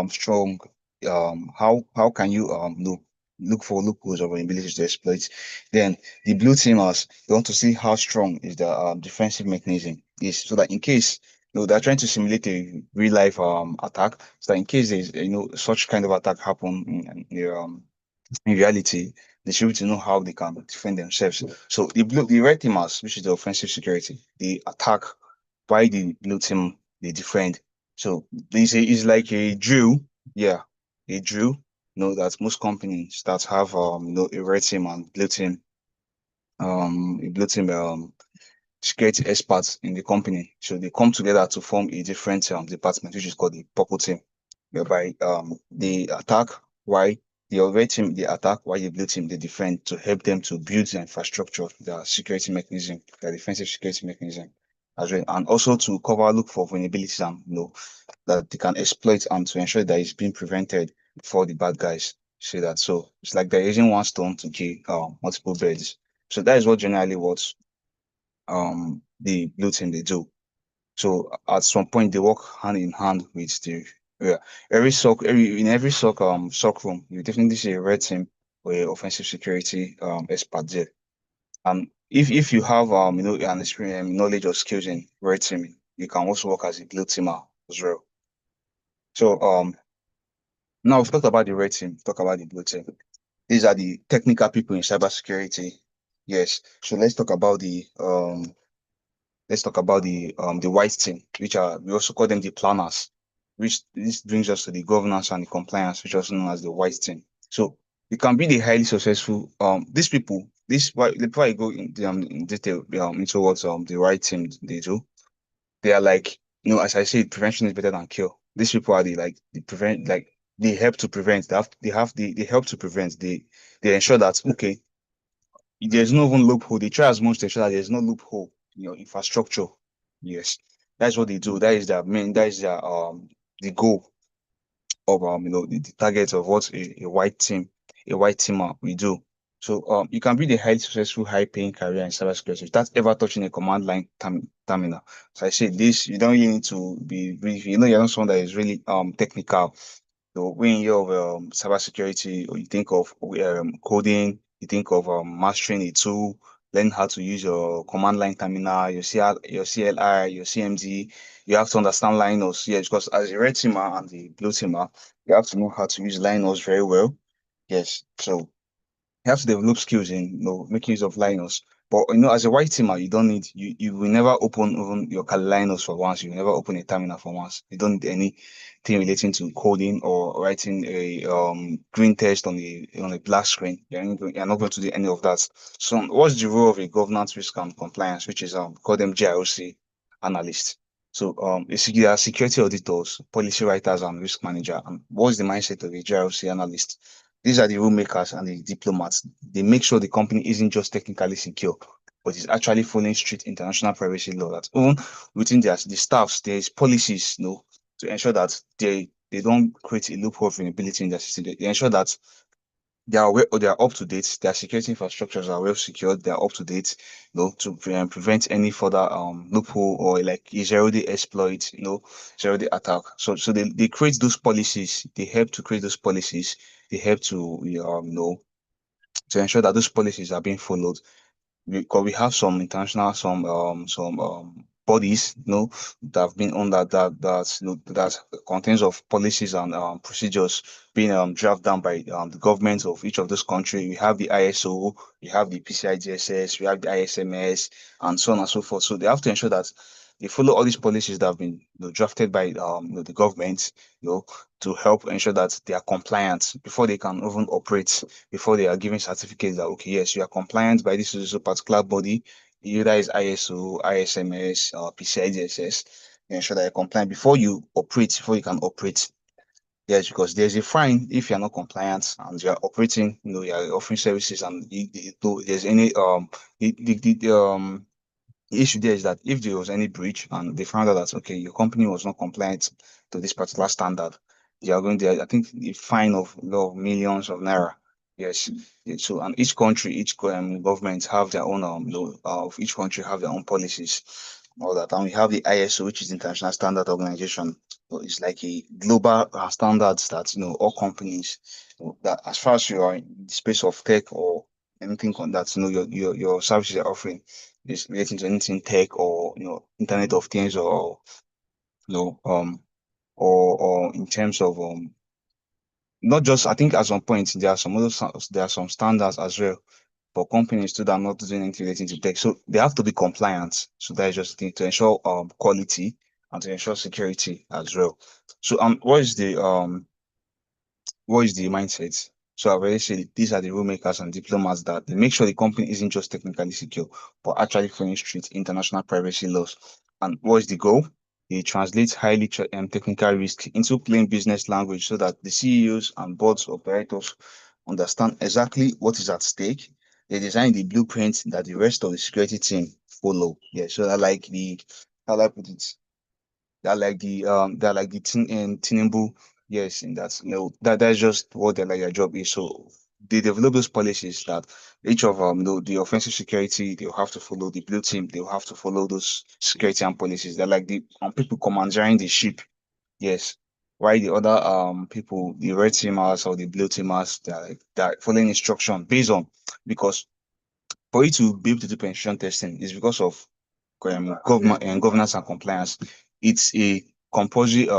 strong how can you look for loopholes or vulnerabilities to exploit. Then the blue teamers, they want to see how strong is the defensive mechanism is, so that in case they're trying to simulate a real life attack, so that in case there's such kind of attack happen in reality, they should be able to know how they can defend themselves. So the red teamers, which is the offensive security, they attack, while the blue team they defend. So this is like a drill, yeah, a drill. That most companies that have a red team and blue team security experts in the company. So they come together to form a different department, which is called the purple team, whereby they attack while the red team they attack while the blue team they defend, to help them to build the infrastructure, the security mechanism, the defensive security mechanism as well, and also to look for vulnerabilities and that they can exploit, and to ensure that it's being prevented before the bad guys see that. So it's like they're using one stone to kill multiple birds. So that is what generally what the blue team they do. So at some point they work hand in hand with the yeah. Every sock room, you definitely see a red team or a offensive security expert there. And if you have an experience, knowledge or skills in red teaming, you can also work as a blue teamer as well. So now we've talked about the red team, talk about the blue team. These are the technical people in cybersecurity. Yes. So let's talk about the white team, which are we also call them the planners, which this brings us to the governance and the compliance, which is also known as the white team. So you can be the highly successful these people, before I go in detail into what the white team they do, they are like, as I said, prevention is better than cure. These people are the prevent, like they help to prevent. They help to prevent. They ensure that okay, there's no even loophole. They try as much to ensure that there's no loophole in your infrastructure. Yes, that's what they do. That is their the goal of the target of what a white teamer will do. So you can be the highly successful, high paying career in cybersecurity without ever touching a command line terminal. So I say this, you don't really need to be really, you're not someone that is really technical. So when you have cybersecurity, or you think of coding, you think of mastering a tool, learn how to use your command line terminal, your CLI, your CMD. You have to understand Linux, yes, because as a red teamer and the blue teamer, you have to know how to use Linux very well. Yes, so you have to develop skills in making use of Linux. But as a white teamer, you don't need you will never open even your Kali Linux for once. You will never open a terminal for once. You don't need anything relating to coding or writing a green text on a black screen. You're not going to do any of that. So what's the role of a governance risk and compliance, which is call them GRC analyst. So there are security auditors, policy writers, and risk manager. And what's the mindset of a GRC analyst? These are the rule makers and the diplomats. They make sure the company isn't just technically secure, but is actually following strict international privacy law. That even within the staffs, there's policies, to ensure that they don't create a loophole of vulnerability in their system. They ensure that they are up to date. Their security infrastructures are well secured. They are up to date, to prevent any further loophole or like a zero-day exploit, zero-day attack. So they create those policies. They help to create those policies. They help to to ensure that those policies are being followed, because we have some international some bodies that have been on that contains of policies and procedures being drafted down by the governments of each of those countries. We have the ISO, we have the PCI DSS, we have the ISMS, and so on and so forth. So they have to ensure that they follow all these policies that have been drafted by the government, you know, to help ensure that they are compliant before they can even operate, before they are giving certificates that okay, yes, you are compliant by this particular body, either is ISO, ISMS, or PCI DSS. Ensure that you're compliant before you operate, before you can operate. Yes, because there's a fine if you're not compliant and you're operating, you're offering services and there's any the issue there is that if there was any breach and they found out that okay, your company was not compliant to this particular standard, they are going there. I think the fine of millions of naira. Yes. So and each country, each government have their own of each country have their own policies all that. And we have the ISO, which is International Standard Organization. So it's like a global standards that all companies that as far as you are in the space of tech or anything on that your services are offering is relating to anything tech or Internet of Things or you know or in terms of not just I think at some point there are some standards as well for companies too that are not doing anything relating to tech. So they have to be compliant. So that is just the thing to ensure quality and to ensure security as well. So what is the mindset? So I've already said these are the rule makers and diplomats that they make sure the company isn't just technically secure, but actually following strict international privacy laws. And what is the goal? They translate technical risk into plain business language so that the CEOs and boards of directors understand exactly what is at stake. They design the blueprint that the rest of the security team follow. Yeah, so that like the how do I put it? They're like the Tinubu, yes, in that that's just what their job is. So they develop those policies that each of the offensive security they'll have to follow, the blue team they'll have to follow those security and policies. They're like the people commandeering the ship, yes. While the other people, the red teamers or the blue teamers, they're following instruction based on because for you to be able to do penetration testing is because of government and governance and compliance. It's a compulsory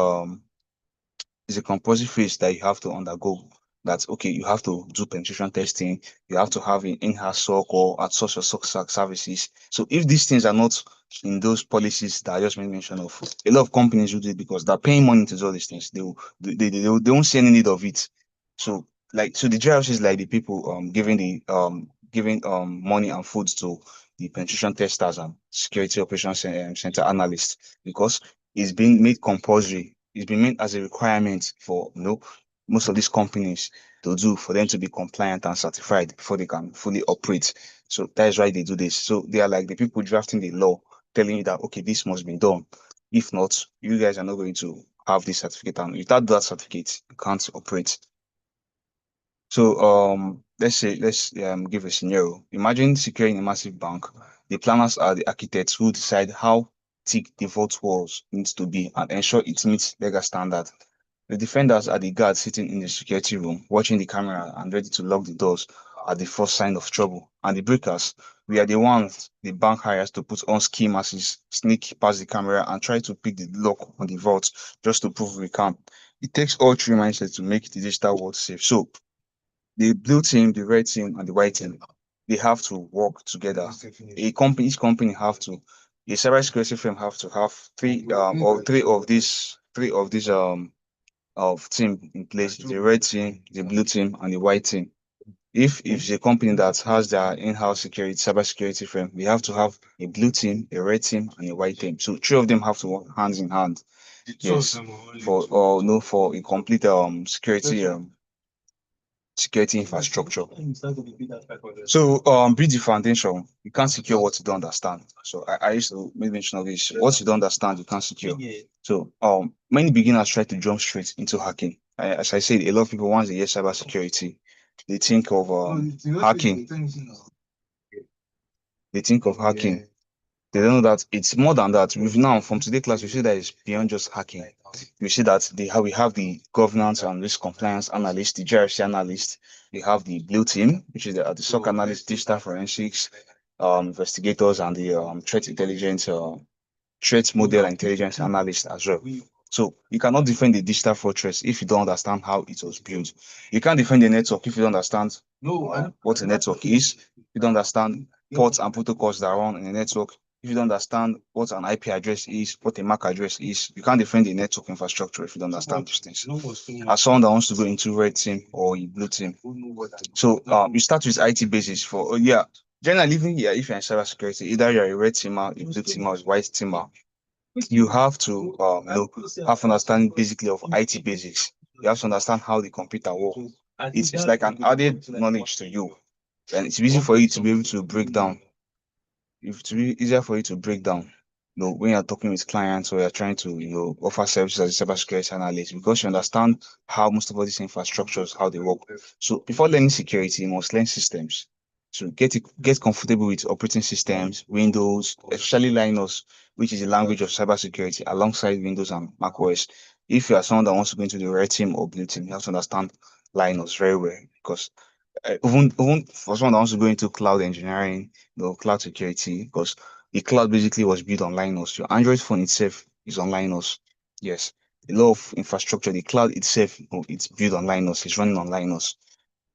it's a compulsory phase that you have to undergo. That's okay, you have to do penetration testing, you have to have an in-house SOC or outsource your SOC services. So if these things are not in those policies that I just made mention of, a lot of companies will do it because they're paying money to do all these things. They won't see any need of it. So so the GRC is like the people giving money and food to the penetration testers and security operations center analysts because it's been made compulsory. It's been made as a requirement for most of these companies to do for them to be compliant and certified before they can fully operate. So that is why they do this. So they are like the people drafting the law, telling you that okay, this must be done. If not, you guys are not going to have this certificate, and without that certificate, you can't operate. So let's give a scenario. Imagine securing a massive bank. The planners are the architects who decide how thick the vault walls needs to be and ensure it meets legal standard. The defenders are the guards sitting in the security room, watching the camera and ready to lock the doors at the first sign of trouble. And the breakers, we are the ones the bank hires to put on ski masks, sneak past the camera, and try to pick the lock on the vault just to prove we can. It takes all three mindsets to make the digital world safe. So the blue team, the red team, and the white team, they have to work together. Each company have to, a cybersecurity firm have to have three of these of team in place: the red team, the blue team, and the white team. If it's a company that has their in-house security cybersecurity firm, we have to have a blue team, a red team, and a white team. So three of them have to work hands in hand. Yes, for or no for a complete security infrastructure. So build the foundation. You can't secure what you don't understand. So I used to make mention of this. What you don't understand, you can't secure. So many beginners try to jump straight into hacking. As I said, a lot of people once they hear cybersecurity, they think of hacking. They think of hacking. They don't know that it's more than that. We've now from today class, we see that it's beyond just hacking. We see that we have the governance and risk compliance analyst, the GRC analyst. We have the blue team, which is the SOC analyst, digital forensics, investigators, and the threat model intelligence analyst as well. So you cannot defend the digital fortress if you don't understand how it was built. You can't defend the network if you don't understand what a network is. You don't understand ports and protocols that run in the network. If you don't understand what an IP address is, what a MAC address is, you can't defend the network infrastructure if you don't understand these things. As someone that wants to go into red team or blue team, so you start with IT basis for generally even here if you're in cybersecurity, either you're a red teamer, a blue teamer, or a white teamer, you have to have understanding basically of IT basics. You have to understand how the computer works. It's like an added knowledge to you, and it's easy for you to be able to break down. It's really easier for you to break down. When you're talking with clients or you're trying to, offer services as a cybersecurity analyst, because you understand how most of all these infrastructures, how they work. So before learning security, you must learn systems. So get comfortable with operating systems, Windows, especially Linux, which is the language of cybersecurity, alongside Windows and macOS. If you are someone that wants to go into the red team or blue team, you have to understand Linux very well because even for someone that wants to go into cloud engineering, cloud security, because the cloud basically was built on Linux. Your Android phone itself is on Linux. Yes, a lot of infrastructure, the cloud itself, it's built on Linux. It's running on Linux.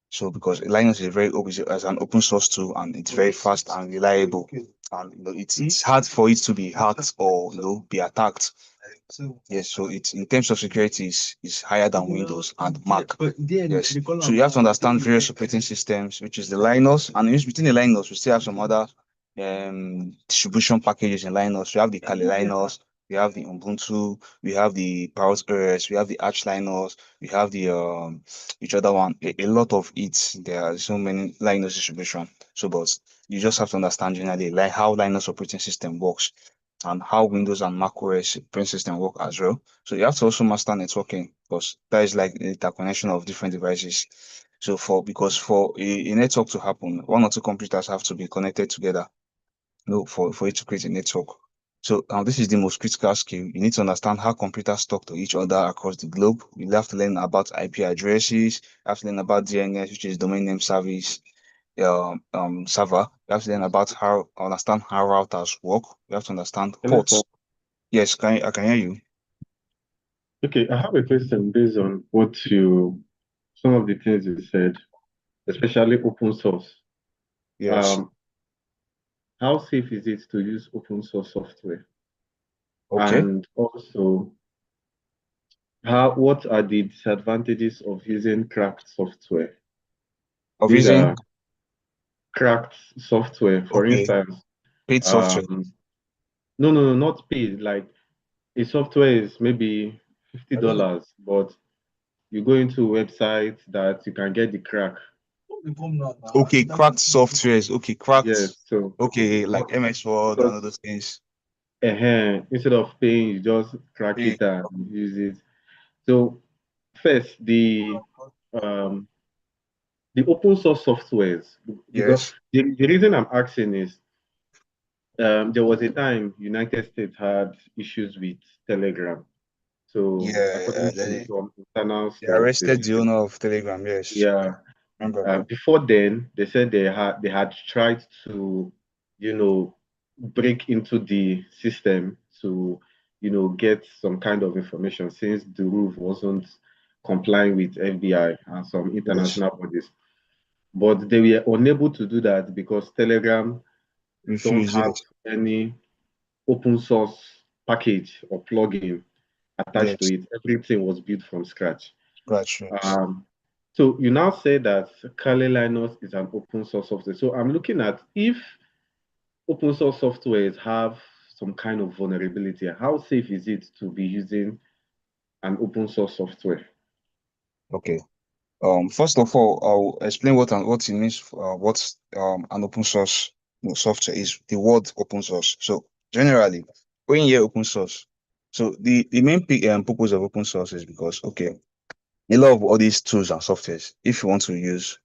So because Linux is very open as an open source tool and it's very fast and reliable, and it's hard for it to be hacked or be attacked. Yes, so it's in terms of security is higher than Windows and Mac. Yes, so you have to understand various operating systems, which is the Linux, and within the Linux, we still have some other distribution packages in Linux. We have the Kali Linux, we have the Ubuntu, we have the Parrot OS, we have the Arch Linux, we have the each other one. A lot of it. There are so many Linux distribution. So, but you just have to understand generally like how Linux operating system works and how Windows and Mac OS operating system work as well. So you have to also master networking because that is like the interconnection of different devices. So because for a network to happen, one or two computers have to be connected together, for it to create a network. So this is the most critical skill. You need to understand how computers talk to each other across the globe. You have to learn about IP addresses. You have to learn about DNS, which is domain name service server. You have to learn about how understand how routers work. You have to understand ports. Hello. Yes, I can hear you. Okay, I have a question based on some of the things you said, especially open source. Yes. Um, how safe is it to use open source software? Okay. And also, what are the disadvantages of using cracked software? Of These using are cracked software. For okay instance, paid software. no, no, no, not paid. Like a software is maybe $50, but you go into a website that you can get the crack. Okay, cracked softwares. Okay, cracked. Yes, so Okay, but like MS Word and because all those things. instead of paying, you just crack Okay. it and use it. So first, um the open source softwares, because Yes. the reason I'm asking is there was a time United States had issues with Telegram. So Yeah. according to some internal They stuff, they arrested the said, owner of Telegram. Yes. yeah. Remember. Before then, they said they had tried to, break into the system to, get some kind of information since the roof wasn't complying with FBI and some Yes. international bodies. But they were unable to do that because Telegram don't Refuse. have Yes. any open source package or plugin attached to Yes. it. Everything was built from scratch. Scratch. Yes. Um, so you now say that Kali Linux is an open source software. So I'm looking at if open source softwares have some kind of vulnerability, how safe is it to be using an open source software? Okay. First of all, I'll explain what it means. What an open source software is. The word open source. So generally, when you hear open source, so the main purpose of open source is because okay, a lot of all these tools and softwares, if you want to use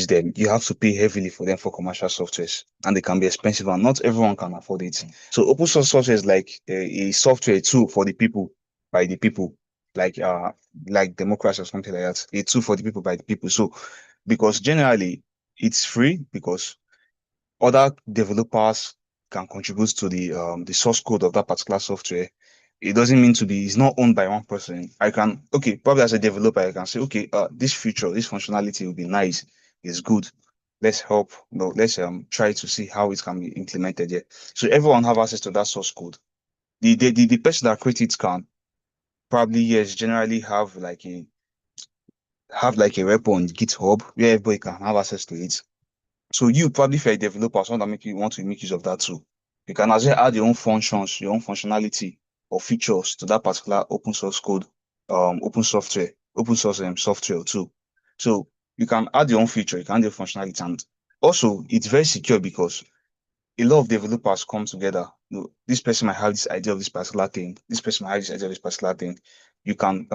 them, you have to pay heavily for them for commercial softwares, and they can be expensive, and not everyone can afford it. So open source software is like a software tool for the people by the people, like democracy or something like that. A tool for the people by the people. So because generally it's free because other developers can contribute to the source code of that particular software. It doesn't mean to be it's not owned by one person. I can okay, probably as a developer, I can say, okay, this feature, this functionality will be nice, it's good. Let's help, let's try to see how it can be implemented here. So everyone have access to that source code. The person that created it can probably yes generally have like a repo on GitHub where everybody can have access to it. So you probably if you're a developer, someone that make you want to make use of that too. You can as well add your own functions, your own functionality or features to that particular open source code, open source software too. So you can add your own feature, you can add your functionality, and also it's very secure because a lot of developers come together. This person might have this idea of this particular thing. This person might have this idea of this particular thing. you can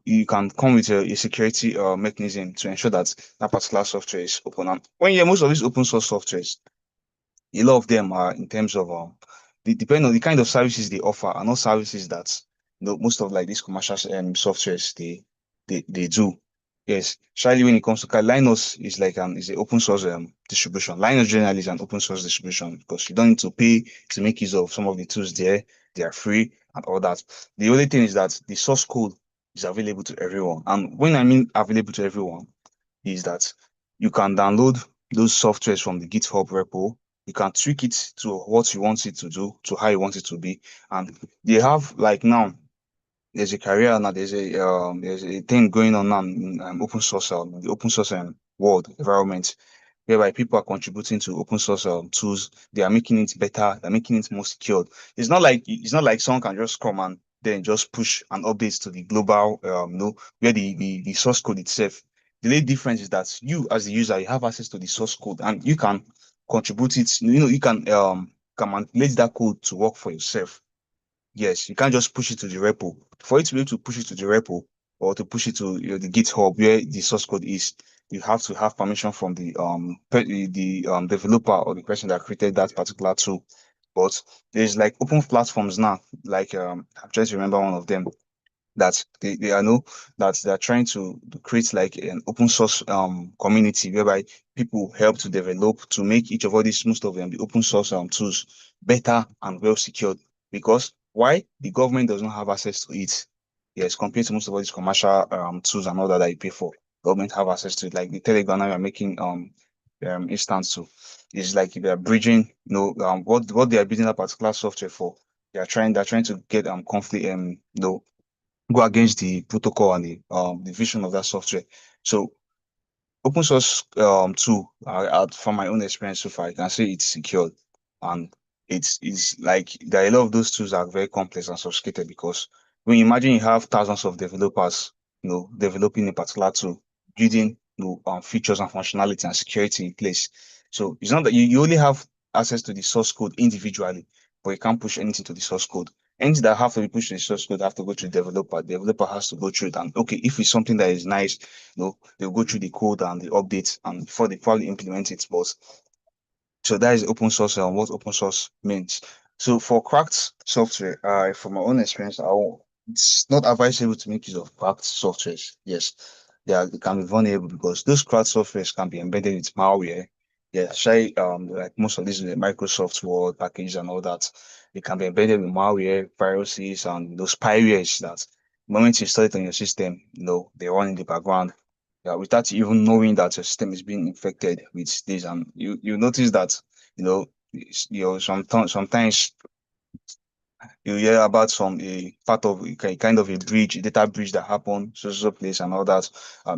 you can come with a security mechanism to ensure that that particular software is open. And when you most of these open source softwares, a lot of them are in terms of depend on the kind of services they offer, are not services that most of like these commercial softwares they do. Yes, especially when it comes to Linux is like an is an open source distribution. Linux generally is an open source distribution because you don't need to pay to make use of some of the tools there. They are free and all that. The only thing is that the source code is available to everyone. And when I mean available to everyone, is that you can download those softwares from the GitHub repo. You can tweak it to what you want it to do, to how you want it to be. And they have like now there's a career now, there's a thing going on now in open source, the open source world environment, whereby people are contributing to open source tools. They are making it better. They're making it more secured. It's not like someone can just come and then just push an update to the global, where the source code itself. The only difference is that you, as the user, you have access to the source code and you can contribute it. You can manipulate that code to work for yourself. Yes, you can't just push it to the repo. For you to be able to push it to the repo or to push it to the GitHub where the source code is, you have to have permission from the developer or the person that created that particular tool. But there's like open platforms now, like I'm trying to remember one of them that they I know that they're trying to create like an open source community whereby people help to develop to make each of all these most of them the open source tools better and well secured. Because why? The government does not have access to it. Yes, compared to most of all these commercial tools and all that you pay for, government have access to it. Like the Telegram now you're making instance to. It's like they're bridging, what they are building that particular software for. They're trying to get conflict go against the protocol and the vision of that software. So open source tool, from my own experience so far, I can say it's secured, and it's like there are a lot of those tools are very complex and sophisticated because when you imagine you have thousands of developers, developing a particular tool, building features and functionality and security in place. So it's not that you only have access to the source code individually, but you can't push anything to the source code. Anything that have to be pushed to the source code have to go through the developer. The developer has to go through it. And okay, if it's something that is nice, they'll go through the code and the updates and before they probably implement it. But so that is open source and what open source means. So for cracked software, from my own experience, it's not advisable to make use of cracked softwares. Yes, they can be vulnerable because those cracked softwares can be embedded with malware. Yeah, say like most of these Microsoft Word packages and all that, they can be embedded with malware, viruses, and those spywares that the moment you install it on your system, they run in the background, yeah, without you even knowing that your system is being infected with this. And you notice that, sometimes you hear about some a part of kind of a breach, a data breach that happened, so place and all that.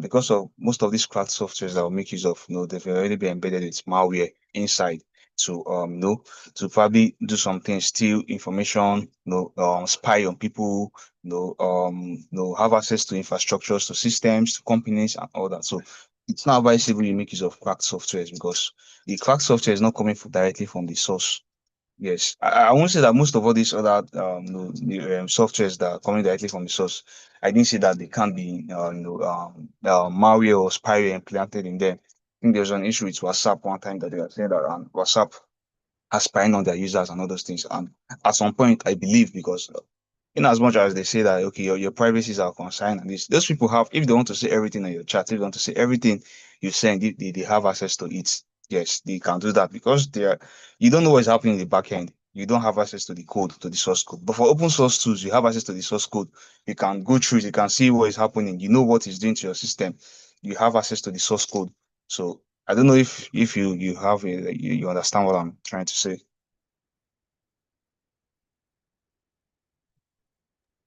Because of most of these cracked softwares that will make use of, they've already been embedded with malware inside to to probably do something, steal information, spy on people, have access to infrastructures, to systems, to companies and all that. So it's not advisable you make use of cracked softwares because the cracked software is not coming directly from the source. Yes, I won't say that most of all these other softwares that are coming directly from the source, I didn't say that they can't be malware or spyware implanted in them. I think there was an issue with WhatsApp one time that they were saying that WhatsApp are spying on their users and all those things. And at some point, I believe because in as much as they say that okay, your privacies are concerned and this, those people have, if they want to see everything on your chat, if they want to see everything you send, if they have access to it. Yes, they can do that because you don't know what is happening in the back end. You don't have access to the code, to the source code. But for open source tools, you have access to the source code. You can go through it, you can see what is happening, you know what is doing to your system. You have access to the source code. So I don't know if you have you understand what I'm trying to say.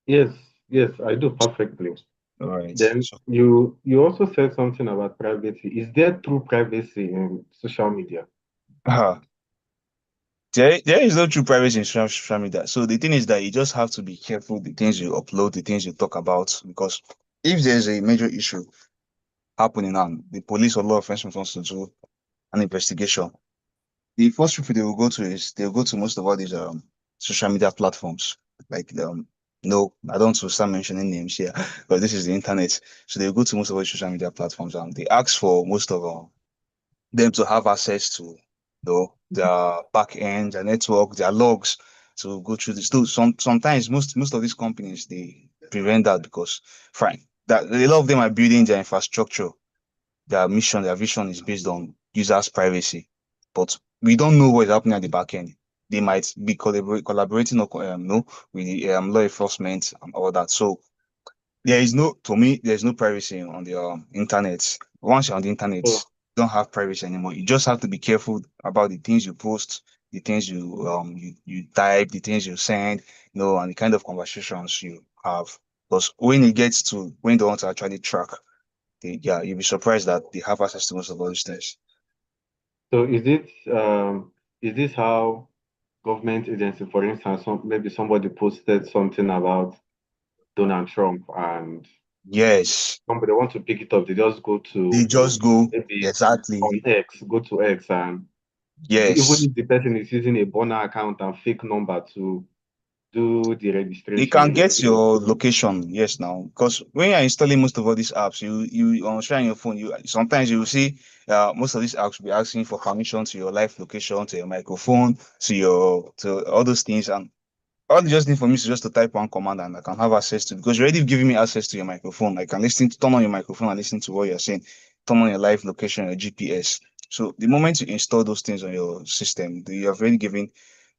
Yes, yes, I do perfectly. All right. Then So you also said something about privacy. Is there true privacy in social media? there is no true privacy in social media. So the thing is that you just have to be careful the things you upload, the things you talk about, because if there's a major issue happening and the police or law enforcement wants to do an investigation, the first people they will go to is they'll go to most of all these social media platforms like No, I don't want to start mentioning names here, but this is the internet. So they go to most of the social media platforms and they ask for most of them to have access to their back end, their network, their logs to go through this. So sometimes most of these companies they prevent that because fine, that a lot of them are building their infrastructure, their mission, their vision is based on users' privacy. But we don't know what is happening at the back end. They might be collaborating or no, with the law enforcement and all that. So there is no, to me, there's no privacy on the internet. Once you're on the internet, So, you don't have privacy anymore. You just have to be careful about the things you post, the things you type, the things you send, and the kind of conversations you have. Because when it gets to when they want to actually track, yeah, you'll be surprised that they have access to most of all these things. so is this how government agency, for instance, maybe somebody posted something about Donald Trump and Yes, somebody want to pick it up, they just go they to just go maybe exactly. on X, go to X, and even Yes. if the person is using a burner account and fake number to do the They registration, can get your location, yes, now. Because when you're installing most of all these apps, you on share on your phone, you sometimes you will see most of these apps will be asking for permission to your live location, to your microphone, to all those things. And all you just need for me is just to type one command and I can have access to because you're already giving me access to your microphone. I can turn on your microphone and listen to what you're saying, turn on your live location, your GPS. So the moment you install those things on your system, you have already given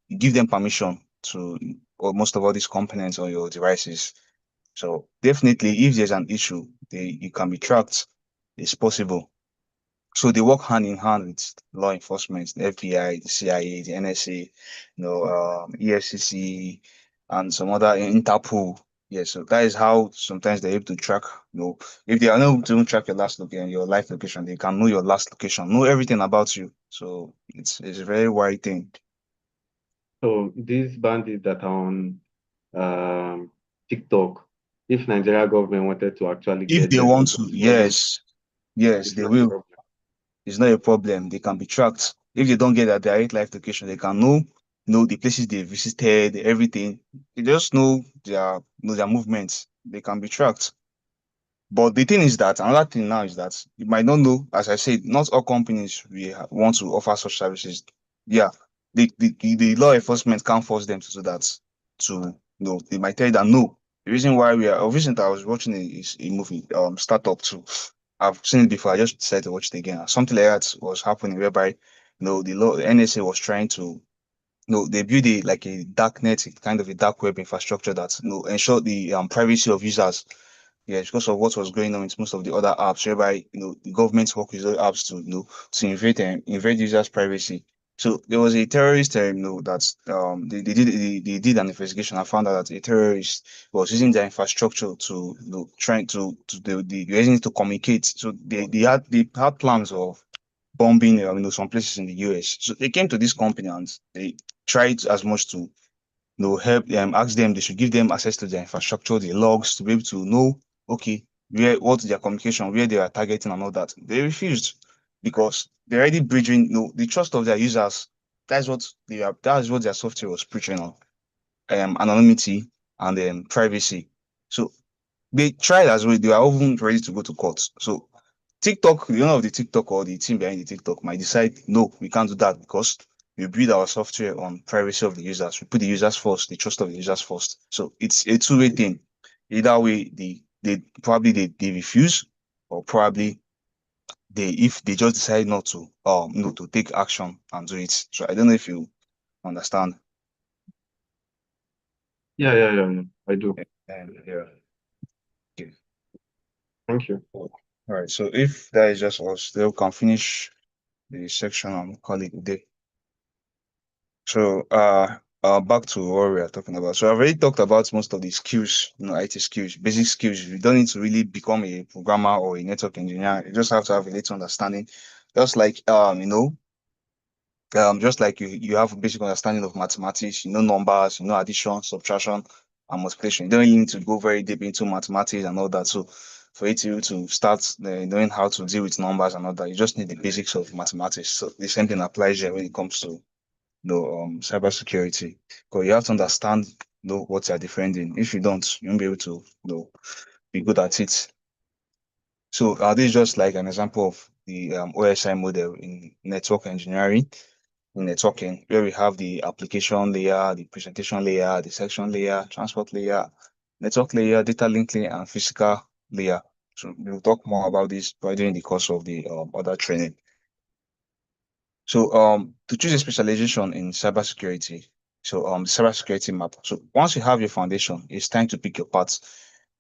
you give them permission to or most of all these components on your devices. So definitely, if there's an issue, you can be tracked. It's possible. So they work hand in hand with law enforcement, the FBI, the CIA, the NSA, EFCC, and some other Interpol. Yeah, so that is how sometimes they're able to track. If they are not able to track your last location, your live location, they can know your last location, know everything about you. So it's a very wide thing. so these bandits that are on TikTok, if Nigeria government wanted to actually If get they them, want to, yes, it's they not a will. problem. It's not a problem. They can be tracked. If they don't get their direct live location, they can know the places they visited, everything. They just know their movements. They can be tracked. But the thing is that another thing now is that you might not know, as I said, not all companies want to offer such services. Yeah, the law enforcement can't force them to do that. They might tell you that no. The reason why recently I was watching a movie, Startup 2. I've seen it before. I just decided to watch it again. Something like that was happening whereby, the NSA was trying to, they build like a dark net, kind of a dark web infrastructure that, ensure the privacy of users. Yeah, because of what was going on with most of the other apps, whereby the government work with those apps to invade users' privacy. So there was a terrorist, that they did an investigation and found out that a terrorist was using their infrastructure to trying to they were using it to communicate. So they had plans of bombing some places in the US. So they came to this company and they tried as much to help them, ask them, they should give them access to their infrastructure, the logs, to be able to know, okay, what's their communication, where they are targeting and all that. They refused because they're already bridging, the trust of their users. That's what their software was preaching on, anonymity and privacy. So they tried as well, they were even ready to go to court. So TikTok, the owner of the TikTok or the team behind the TikTok might decide, no, we can't do that because we build our software on privacy of the users. We put the users first, the trust of the users first. So it's a two-way thing. Either way, they refuse, or probably if they just decide not to, to take action and do it. So I don't know if you understand. Yeah, yeah, yeah, yeah. I do. Yeah. Okay. Thank you. All right. So if that is just us, then we can finish the section and call it a day. So, back to what we are talking about. So, I've already talked about most of the skills, IT skills, basic skills. You don't need to really become a programmer or a network engineer. You just have to have a little understanding. Just like, just like you have a basic understanding of mathematics, numbers, addition, subtraction, and multiplication. You don't really need to go very deep into mathematics and all that. So, for you to start knowing how to deal with numbers and all that, you just need the basics of mathematics. So, the same thing applies here when it comes to cybersecurity. Because you have to understand know what you're defending. If you don't, you won't be able to, be good at it. So this is just like an example of the OSI model in network engineering, in networking, where we have the application layer, the presentation layer, the section layer, transport layer, network layer, data link layer, and physical layer. So we'll talk more about this during the course of the other training. So to choose a specialization in cybersecurity, so cybersecurity map. So once you have your foundation, it's time to pick your path.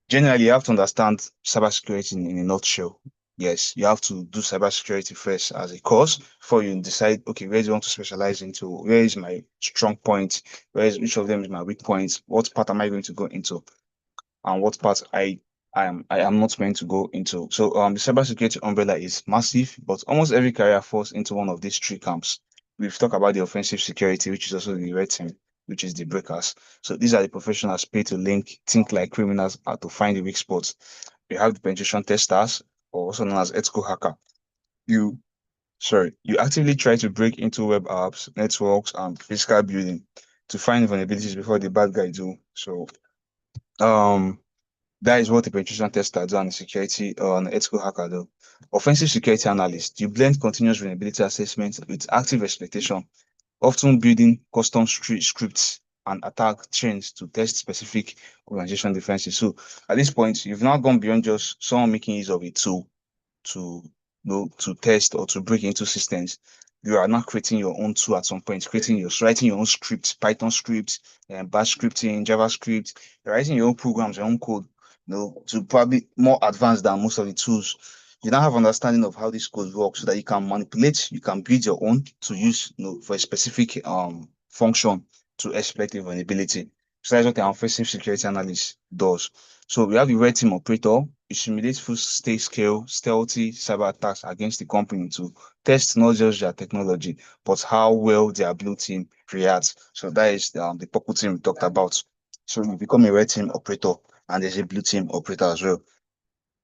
Generally, you have to understand cybersecurity in a nutshell. Yes, you have to do cybersecurity first as a course before you decide, okay, where do you want to specialize into? Where is my strong point? Which of them is my weak point? What part am I going to go into? And what part I am not meant to go into. So the cybersecurity umbrella is massive, but almost every career falls into one of these three camps. We've talked about the offensive security, which is also the red team, which is the breakers. So these are the professionals paid to think like criminals to find the weak spots. We have the penetration testers, or also known as ethical hacker. You you actively try to break into web apps, networks, and physical building to find vulnerabilities before the bad guy do. So um that is what a penetration tester do and a security or an ethical hacker do. Offensive security analyst, you blend continuous vulnerability assessment with active exploitation, often building custom scripts and attack chains to test specific organization defenses. So at this point, you've now gone beyond just someone making use of a tool to to test or to break into systems. You are now creating your own tool at some point, writing your own scripts, Python scripts, bash scripting, JavaScript. You're writing your own programs, your own code, to probably more advanced than most of the tools. You now have understanding of how this code works so that you can manipulate, you can build your own to use, for a specific function to exploit a vulnerability. So that's what an offensive security analyst does. So we have the red team operator. It simulates full state scale, stealthy cyber attacks against the company to test not just their technology, but how well their blue team reacts. So that is the purple team we talked about. So you become a red team operator, and there's a blue team operator as well.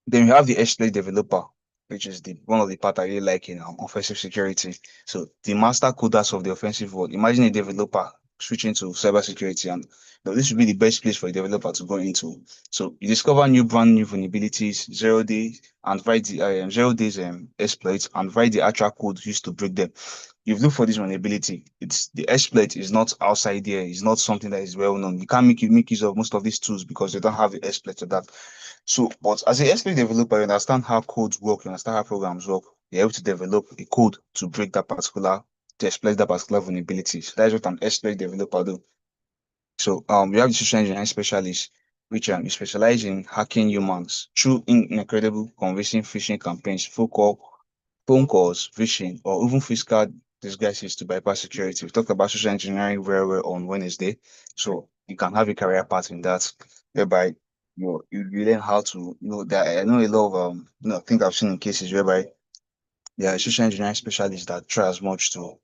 Then we have the exploit developer, which is the one of the part I really like in offensive security. So the master coders of the offensive world. Imagine a developer switching to cybersecurity, and this would be the best place for a developer to go into. So you discover brand new vulnerabilities, 0 days, and write the 0 days exploits, and write the actual code used to break them. You've looked for this vulnerability. It's the exploit is not outside there. It's not something that is well known. You can't make use of most of these tools because you don't have the exploit to that. So, but as a expert developer, you understand how codes work, you understand how programs work. You're able to develop a code to break to exploit that particular vulnerability. So that's what an expert developer do. So, we have the social engineering specialist, which specialize in hacking humans through incredible convincing phishing campaigns, phone calls, phishing, or even physical disguises to bypass security. We talked about social engineering very well on Wednesday. So you can have a career path in that, whereby you learn how to, that I know a lot of I think I've seen in cases whereby there are social engineering specialists that try as much to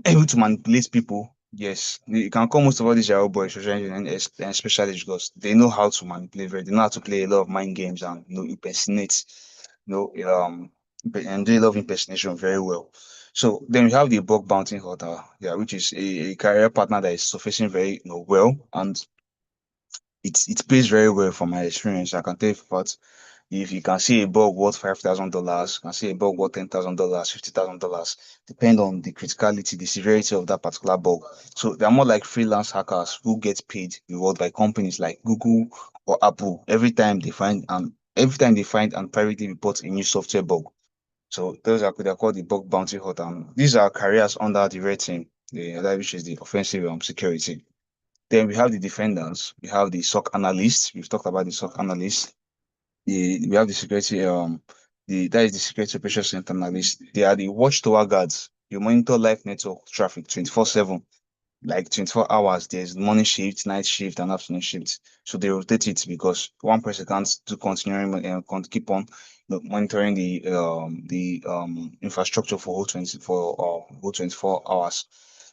able to manipulate people. Yes, you can call most of all these Yahoo boys social engineering specialists because they know how to manipulate, they know how to play a lot of mind games and impersonate, you know, um, and they love impersonation very well. So then we have the bug bounty hunter, yeah, which is a career partner that is surfacing very well, and it pays very well from my experience. I can tell you for if you can see a bug worth $5,000, can see a bug worth $10,000, $50,000, depend on the criticality, the severity of that particular bug. So they're more like freelance hackers who get paid reward by companies like Google or Apple every time they find and privately report a new software bug. So they're called the bug bounty hunter. And these are careers under the red team, which is the offensive security. Then we have the defenders, we have the SOC analysts. We've talked about the SOC analysts. We have the security that is the security operations center analyst. They are the watchtower guards. You monitor live network traffic 24/7, like 24 hours. There's morning shift, night shift, and afternoon shift. So they rotate it because one person can't do continuing can't keep on monitoring the infrastructure for whole 24 hours.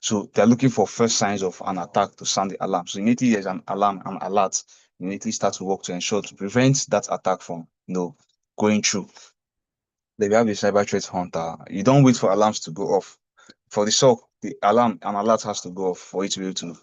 So they're looking for first signs of an attack to sound the alarm. So immediately there's an alarm, an alert, you immediately start to work to ensure to prevent that attack from going through. Then we have the cyber threat hunter. You don't wait for alarms to go off. For the SOC, the alarm and alert has to go off for it to be able to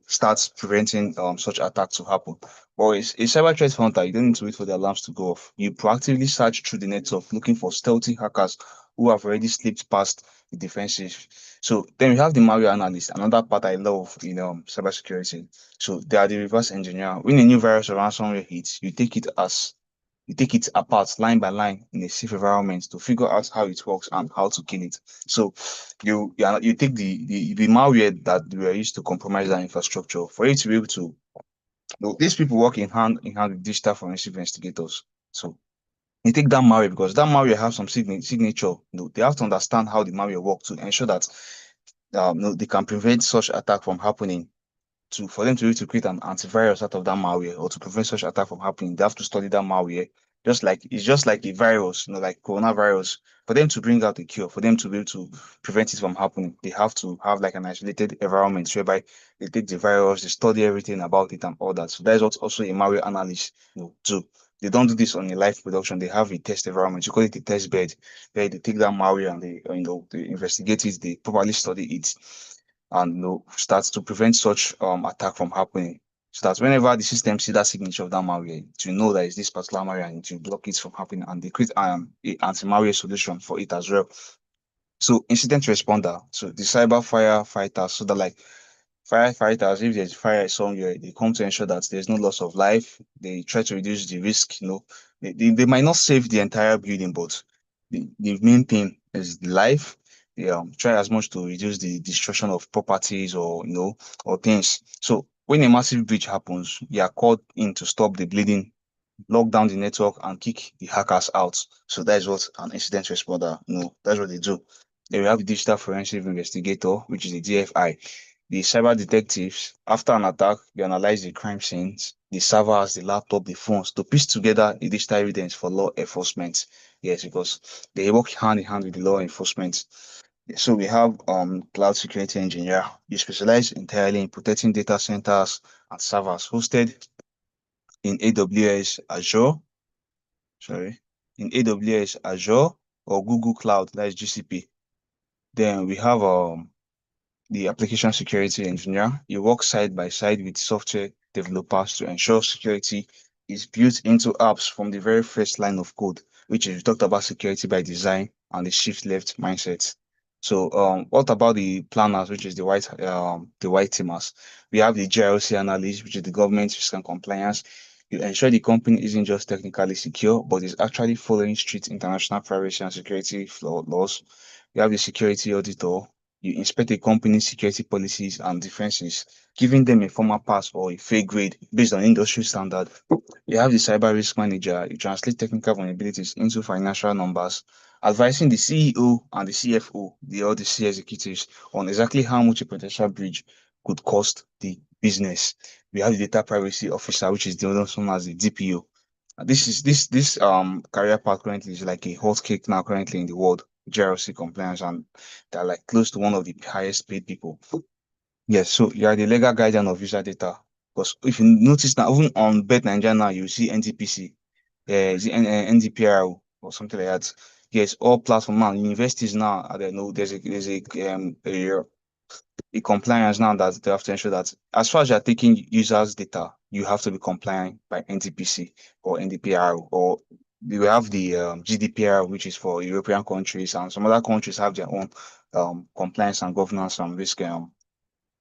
start preventing such attack to happen. But a cyber threat hunter, you don't need to wait for the alarms to go off. You proactively search through the network looking for stealthy hackers who have already slipped past the defensive. So then we have the malware analyst, another part I love in cybersecurity. So they are the reverse engineer. When a new virus or ransomware hits, you take it apart line by line in a safe environment to figure out how it works and how to kill it. So you take the malware that were used to compromise that infrastructure for you to be able to these people work in hand with digital forensic investigators. So you take that malware because that malware has some signature. They have to understand how the malware works to ensure that they can prevent such attack from happening to for them to be able to create an antivirus out of that malware or to prevent such attack from happening, they have to study that malware. Just like it's just like a virus, like coronavirus. For them to bring out a cure, for them to be able to prevent it from happening, they have to have like an isolated environment whereby they take the virus, they study everything about it and all that. So that is what also a malware analyst do. They don't do this on a live production. They have a test environment. You call it a test bed, where they take that malware and they they investigate it, they properly study it and start to prevent such attack from happening. So that whenever the system see that signature of that malware, to know that it's this particular malware and to block it from happening, and they create a anti-malware solution for it as well. So incident responder, so the cyber firefighters, so that like firefighters, if there's fire somewhere, they come to ensure that there's no loss of life. They try to reduce the risk. They might not save the entire building, but the main thing is the life. They try as much to reduce the destruction of properties or or things. So when a massive breach happens, you are called in to stop the bleeding, lock down the network, and kick the hackers out. So that is what an incident responder, that's what they do. Then we have the digital forensic investigator, which is the DFI. The cyber detectives, after an attack, they analyze the crime scenes, the servers, the laptop, the phones to piece together the digital evidence for law enforcement. Yes, because they work hand in hand with the law enforcement. So we have cloud security engineer. You specialize entirely in protecting data centers and servers hosted in AWS Azure, sorry, in AWS Azure or Google Cloud, that is GCP. Then we have the application security engineer. You work side by side with software developers to ensure security is built into apps from the very first line of code, which is we talked about security by design and the shift left mindset. So what about the planners, which is the white teamers? We have the GRC analyst, which is the government risk and compliance. You ensure the company isn't just technically secure, but is actually following strict international privacy and security laws. You have the security auditor. You inspect a company's security policies and defenses, giving them a formal pass or a fair grade based on industry standard. You have the cyber risk manager. You translate technical vulnerabilities into financial numbers, advising the CEO and the CFO, all the C executives, on exactly how much a potential breach could cost the business. We have the data privacy officer, which is the other known as the DPO. This career path currently is like a hot cake now currently in the world, GRC compliance, and they're like close to one of the highest paid people. Yes, so you are the legal guardian of user data. Because if you notice now, even on Bet Nigeria now, you see NDPC, is it NDPR or something like that. Yes, all platform now, universities now, I don't know, there's a compliance now that they have to ensure that as far as you're taking users' data, you have to be compliant by NTPC or NDPR, or you have the GDPR, which is for European countries, and some other countries have their own compliance and governance and risk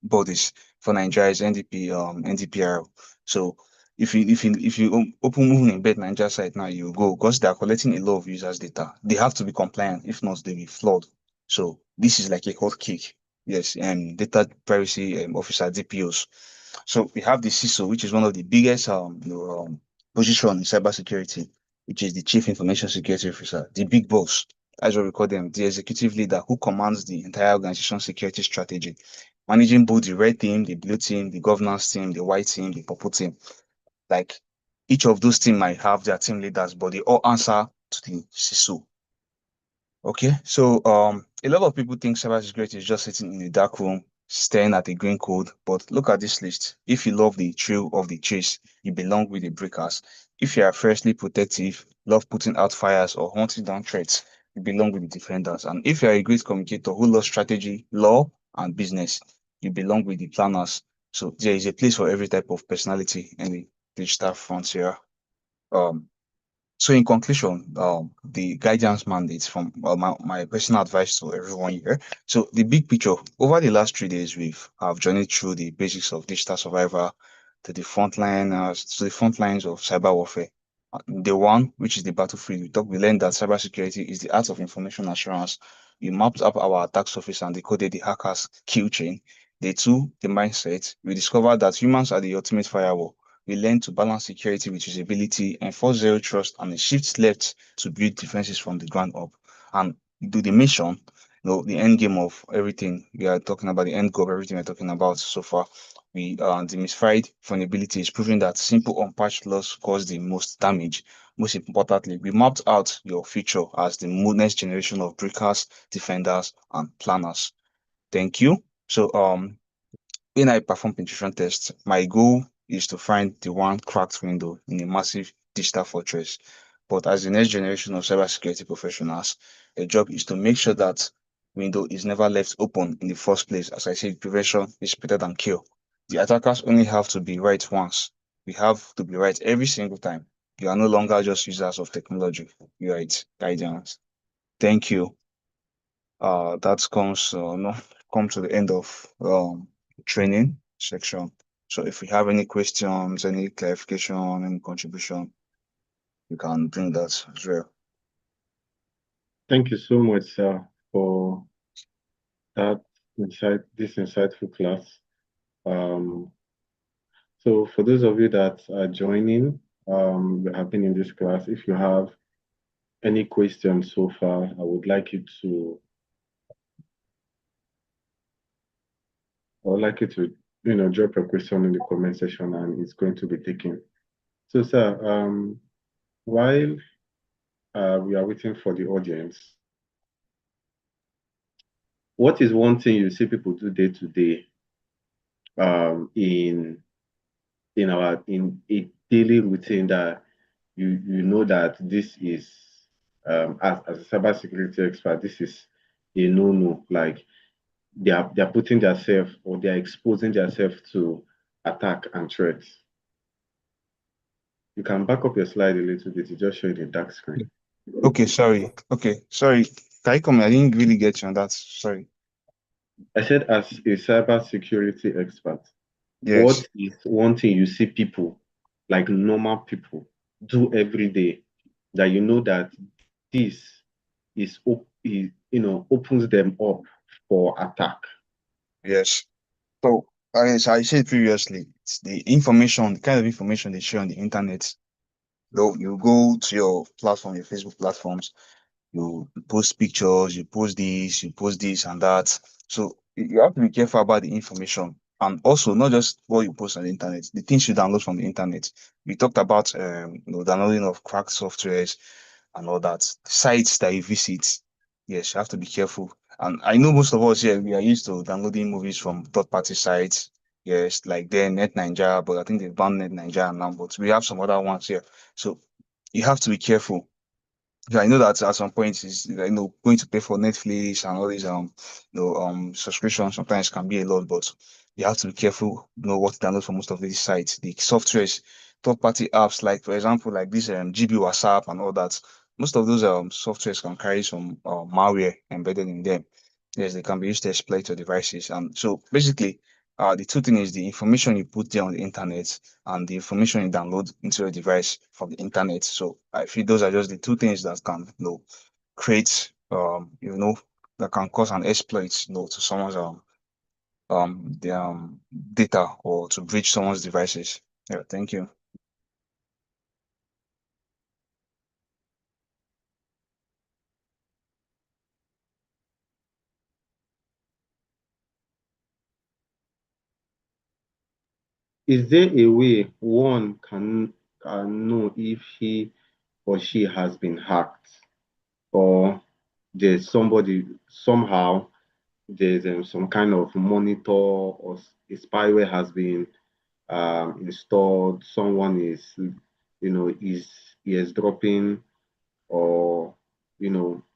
bodies. For Nigeria is NDPR. So if you open moving in bed Nigeria site now, you go because they are collecting a lot of users' data. They have to be compliant. If not, they'll be flawed. So this is like a hot cake. Yes, and data privacy officer DPOs. So we have the CISO, which is one of the biggest position in cybersecurity, which is the Chief Information Security Officer, the big boss, as we call them, the executive leader who commands the entire organization security strategy, managing both the red team, the blue team, the governance team, the white team, the purple team. Like each of those teams might have their team leaders, but they all answer to the CISO. Okay, so a lot of people think cybersecurity is just sitting in a dark room, staring at a green code. But look at this list. If you love the thrill of the chase, you belong with the breakers. If you are fiercely protective, love putting out fires or hunting down threats, you belong with the defenders. And if you are a great communicator who loves strategy, law, and business. You belong with the planners. So there is a place for every type of personality in the digital frontier. Um, so in conclusion, the guidance mandates from my personal advice to everyone here. So the big picture, over the last 3 days, have journeyed through the basics of digital survival to the front lines of cyber warfare. The one, which is the battlefield, we learned that cybersecurity is the art of information assurance. We mapped up our attack surface and decoded the hacker's kill chain. The two, the mindset, we discovered that humans are the ultimate firewall. We learn to balance security with usability, enforce zero trust, and a shift left to build defenses from the ground up. And do the mission, the end game of everything we are talking about, the end goal of everything we're talking about so far. We demystified vulnerabilities, proving that simple unpatched loss cause the most damage. Most importantly, we mapped out your future as the next generation of breakers, defenders, and planners. Thank you. So, when I perform penetration tests, my goal is to find the one cracked window in a massive digital fortress. But as the next generation of cybersecurity professionals, the job is to make sure that window is never left open in the first place. As I said, prevention is better than cure. The attackers only have to be right once. We have to be right every single time. You are no longer just users of technology. You are its guidance. Thank you. That comes no come to the end of training section. So if you have any questions, any clarification, any contribution, you can bring that as well. Thank you so much, sir, for this insightful class. Um, so for those of you that are joining, we have been in this class. If you have any questions so far, I would like you to, drop a question in the comment section and it's going to be taken. So, sir, while we are waiting for the audience, what is one thing you see people do day to day in in a daily routine that you know that this is as a cybersecurity expert, this is a no-no. Like they are putting themselves or they are exposing themselves to attack and threats. You can back up your slide a little bit. You just showing a dark screen. Okay, sorry. Okay, sorry. Can you come? I didn't really get you on that. Sorry. I said, as a cybersecurity expert, Yes. what is one thing you see people, like normal people, do every day that you know that this opens them up for attack? Yes. So, as I said previously, it's the information, the kind of information they share on the internet. Though you go to your platform, your Facebook platforms, you post pictures, you post this and that. So you have to be careful about the information. And also not just what you post on the internet, the things you download from the internet. We talked about downloading of cracked softwares and all that. Sites that you visit. Yes, you have to be careful. And I know most of us here we are used to downloading movies from third party sites. Yes, like then Net Nigeria, but I think they've banned Net Nigeria now, but we have some other ones here. So you have to be careful. Yeah, I know that at some point is going to pay for Netflix and all these subscriptions sometimes can be a lot, but you have to be careful, what to download for most of these sites. The softwares, third party apps, like for example, like this GB WhatsApp and all that. Most of those softwares can carry some malware embedded in them. Yes, they can be used to exploit your devices. And so basically, the two things is the information you put there on the internet and the information you download into your device from the internet. So I feel those are just the two things that can, create, that can cause an exploit, to someone's the data or to breach someone's devices. Yeah, thank you. Is there a way one can know if he or she has been hacked, or there's somebody somehow there's some kind of monitor or a spyware has been installed, someone is eavesdropping or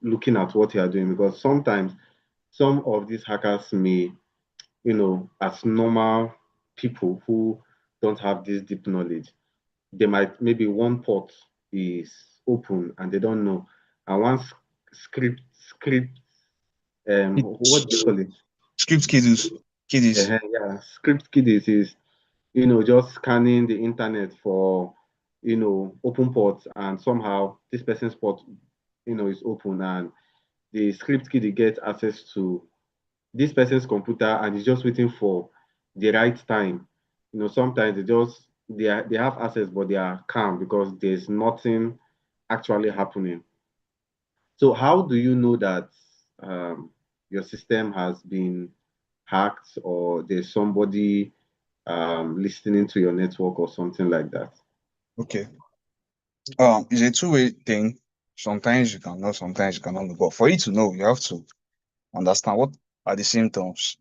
looking at what you are doing, because sometimes some of these hackers may as normal people who don't have this deep knowledge, they might maybe one port is open and they don't know. And once script what do you call it? Script kiddies. Yeah, script kiddies is just scanning the internet for open ports, and somehow this person's port is open, and the script kiddie gets access to this person's computer and is just waiting for the right time. Sometimes they have access, but they are calm because there's nothing actually happening. So how do you know that your system has been hacked, or there's somebody listening to your network or something like that? Okay. It's a two-way thing. Sometimes you can know, sometimes you cannot know. But for you to know, you have to understand what are the symptoms,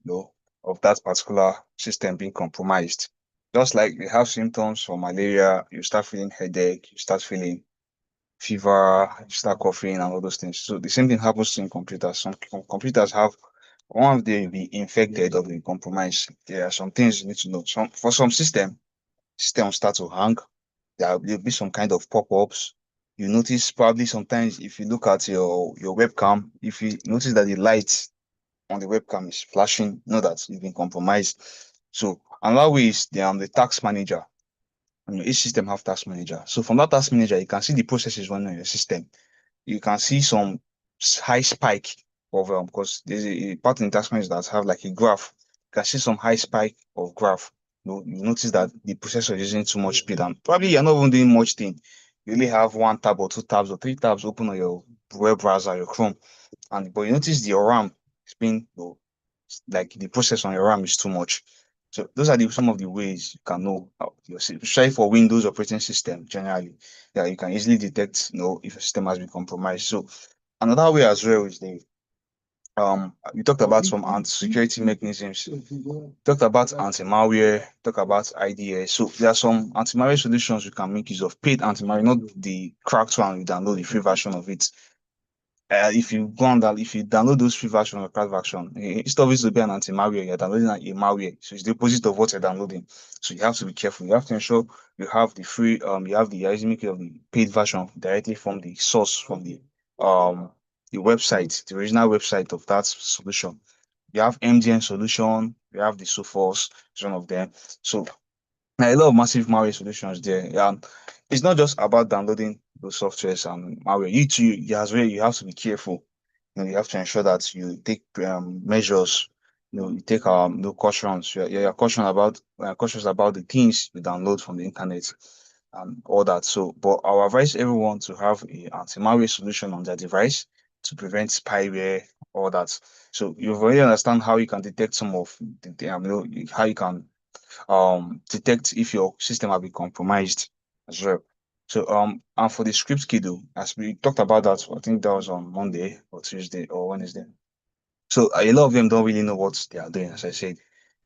of that particular system being compromised. Just like you have symptoms for malaria, you start feeling headache, you start feeling fever, you start coughing, and all those things. So the same thing happens in computers. Some computers have one of them be infected or be compromised. There are some things you need to know. For some systems start to hang. There'll be some kind of pop-ups. You notice probably sometimes if you look at your webcam, if you notice that the light on the webcam is flashing, know that you've been compromised. So another way is the task manager. Each system have task manager. So from that task manager, you can see the processes running on your system. You can see some high spike of because there's a part in task manager that have like a graph. You can see some high spike of graph. You notice that the processor is using too much speed, and probably you're not even doing much thing. You only have one tab or two tabs or three tabs open on your web browser, your Chrome, but you notice your RAM is being like the process on your RAM is too much. So those are some of the ways you can know especially for Windows operating system generally. Yeah, you can easily detect, if a system has been compromised. So another way as well is we talked about some anti-security mechanisms. Talked about anti-malware, talk about IDS. So there are some anti-malware solutions you can make use of, paid anti-malware, not the cracked one. You download the free version of it. If you download those free version or cracked version, instead of it to be an anti-malware, you're downloading a malware. So it's the opposite of what you're downloading. So you have to be careful. You have to ensure you have the free, you're using of the paid version directly from the source, from the website, the original website of that solution. You have MDN solution, you have the Sophos, is one of them. So a lot of massive malware solutions there. Yeah, and it's not just about downloading those softwares and malware. As well, you have to be careful. You have to ensure that you take measures. You take no cautions. You're cautious about the things you download from the internet and all that. So, but I will advise everyone to have a anti-malware solution on their device to prevent spyware, all that. So you've already understand how you can detect some of how you can detect if your system have been compromised as well. So and for the script kiddo, as we talked about that, I think that was on Monday or Tuesday or Wednesday. So a lot of them don't really know what they are doing. As I said,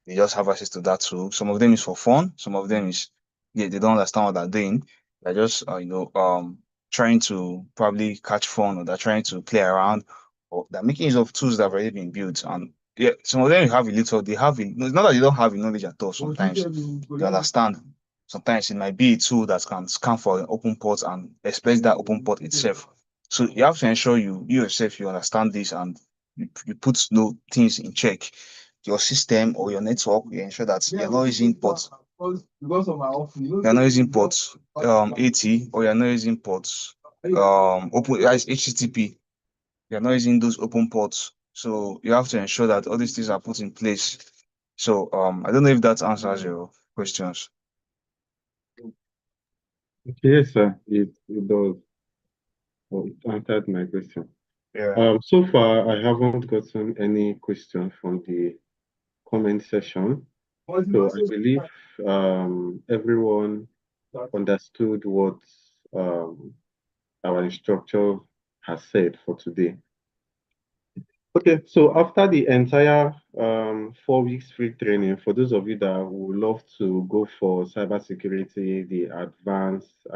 they just have access to that tool. Some of them is for fun. Some of them is they don't understand what they're doing. They're just trying to probably catch fun, or they're trying to play around, or they're making use of tools that have already been built. And yeah, some of them have a little. It's not that they don't have the knowledge at all. Sometimes they understand. Sometimes it might be a tool that can scan for an open port and express that open port itself. So you have to ensure you yourself you understand this, and you put no things in check. Your system or your network, you ensure that you're not using ports. You're not using ports 80, or you're not using ports open as HTTP. You're not using those open ports. So you have to ensure that all these things are put in place. So I don't know if that answers your questions. Yes, sir. It does. Oh, it answered my question. Yeah. So far, I haven't gotten any question from the comment section. So I believe everyone understood what um, our instructor has said for today. Okay, so after the entire 4 weeks free training, for those of you that would love to go for cybersecurity, the advanced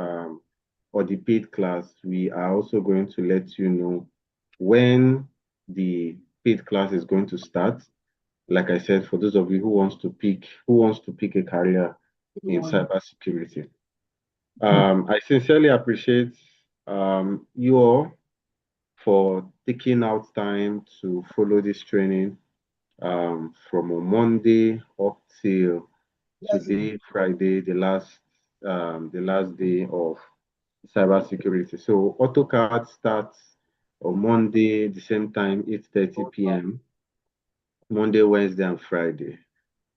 or the paid class, we are also going to let you know when the paid class is going to start. like I said, for those of you who wants to pick a career in cybersecurity. I sincerely appreciate you all for taking out time to follow this training from a Monday up till today, Friday, the last day of cybersecurity. So AutoCAD starts on Monday, the same time, 8:30 p.m. Monday, Wednesday, and Friday.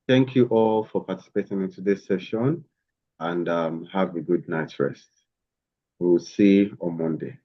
Thank you all for participating in today's session, and have a good night's rest. We'll see you on Monday.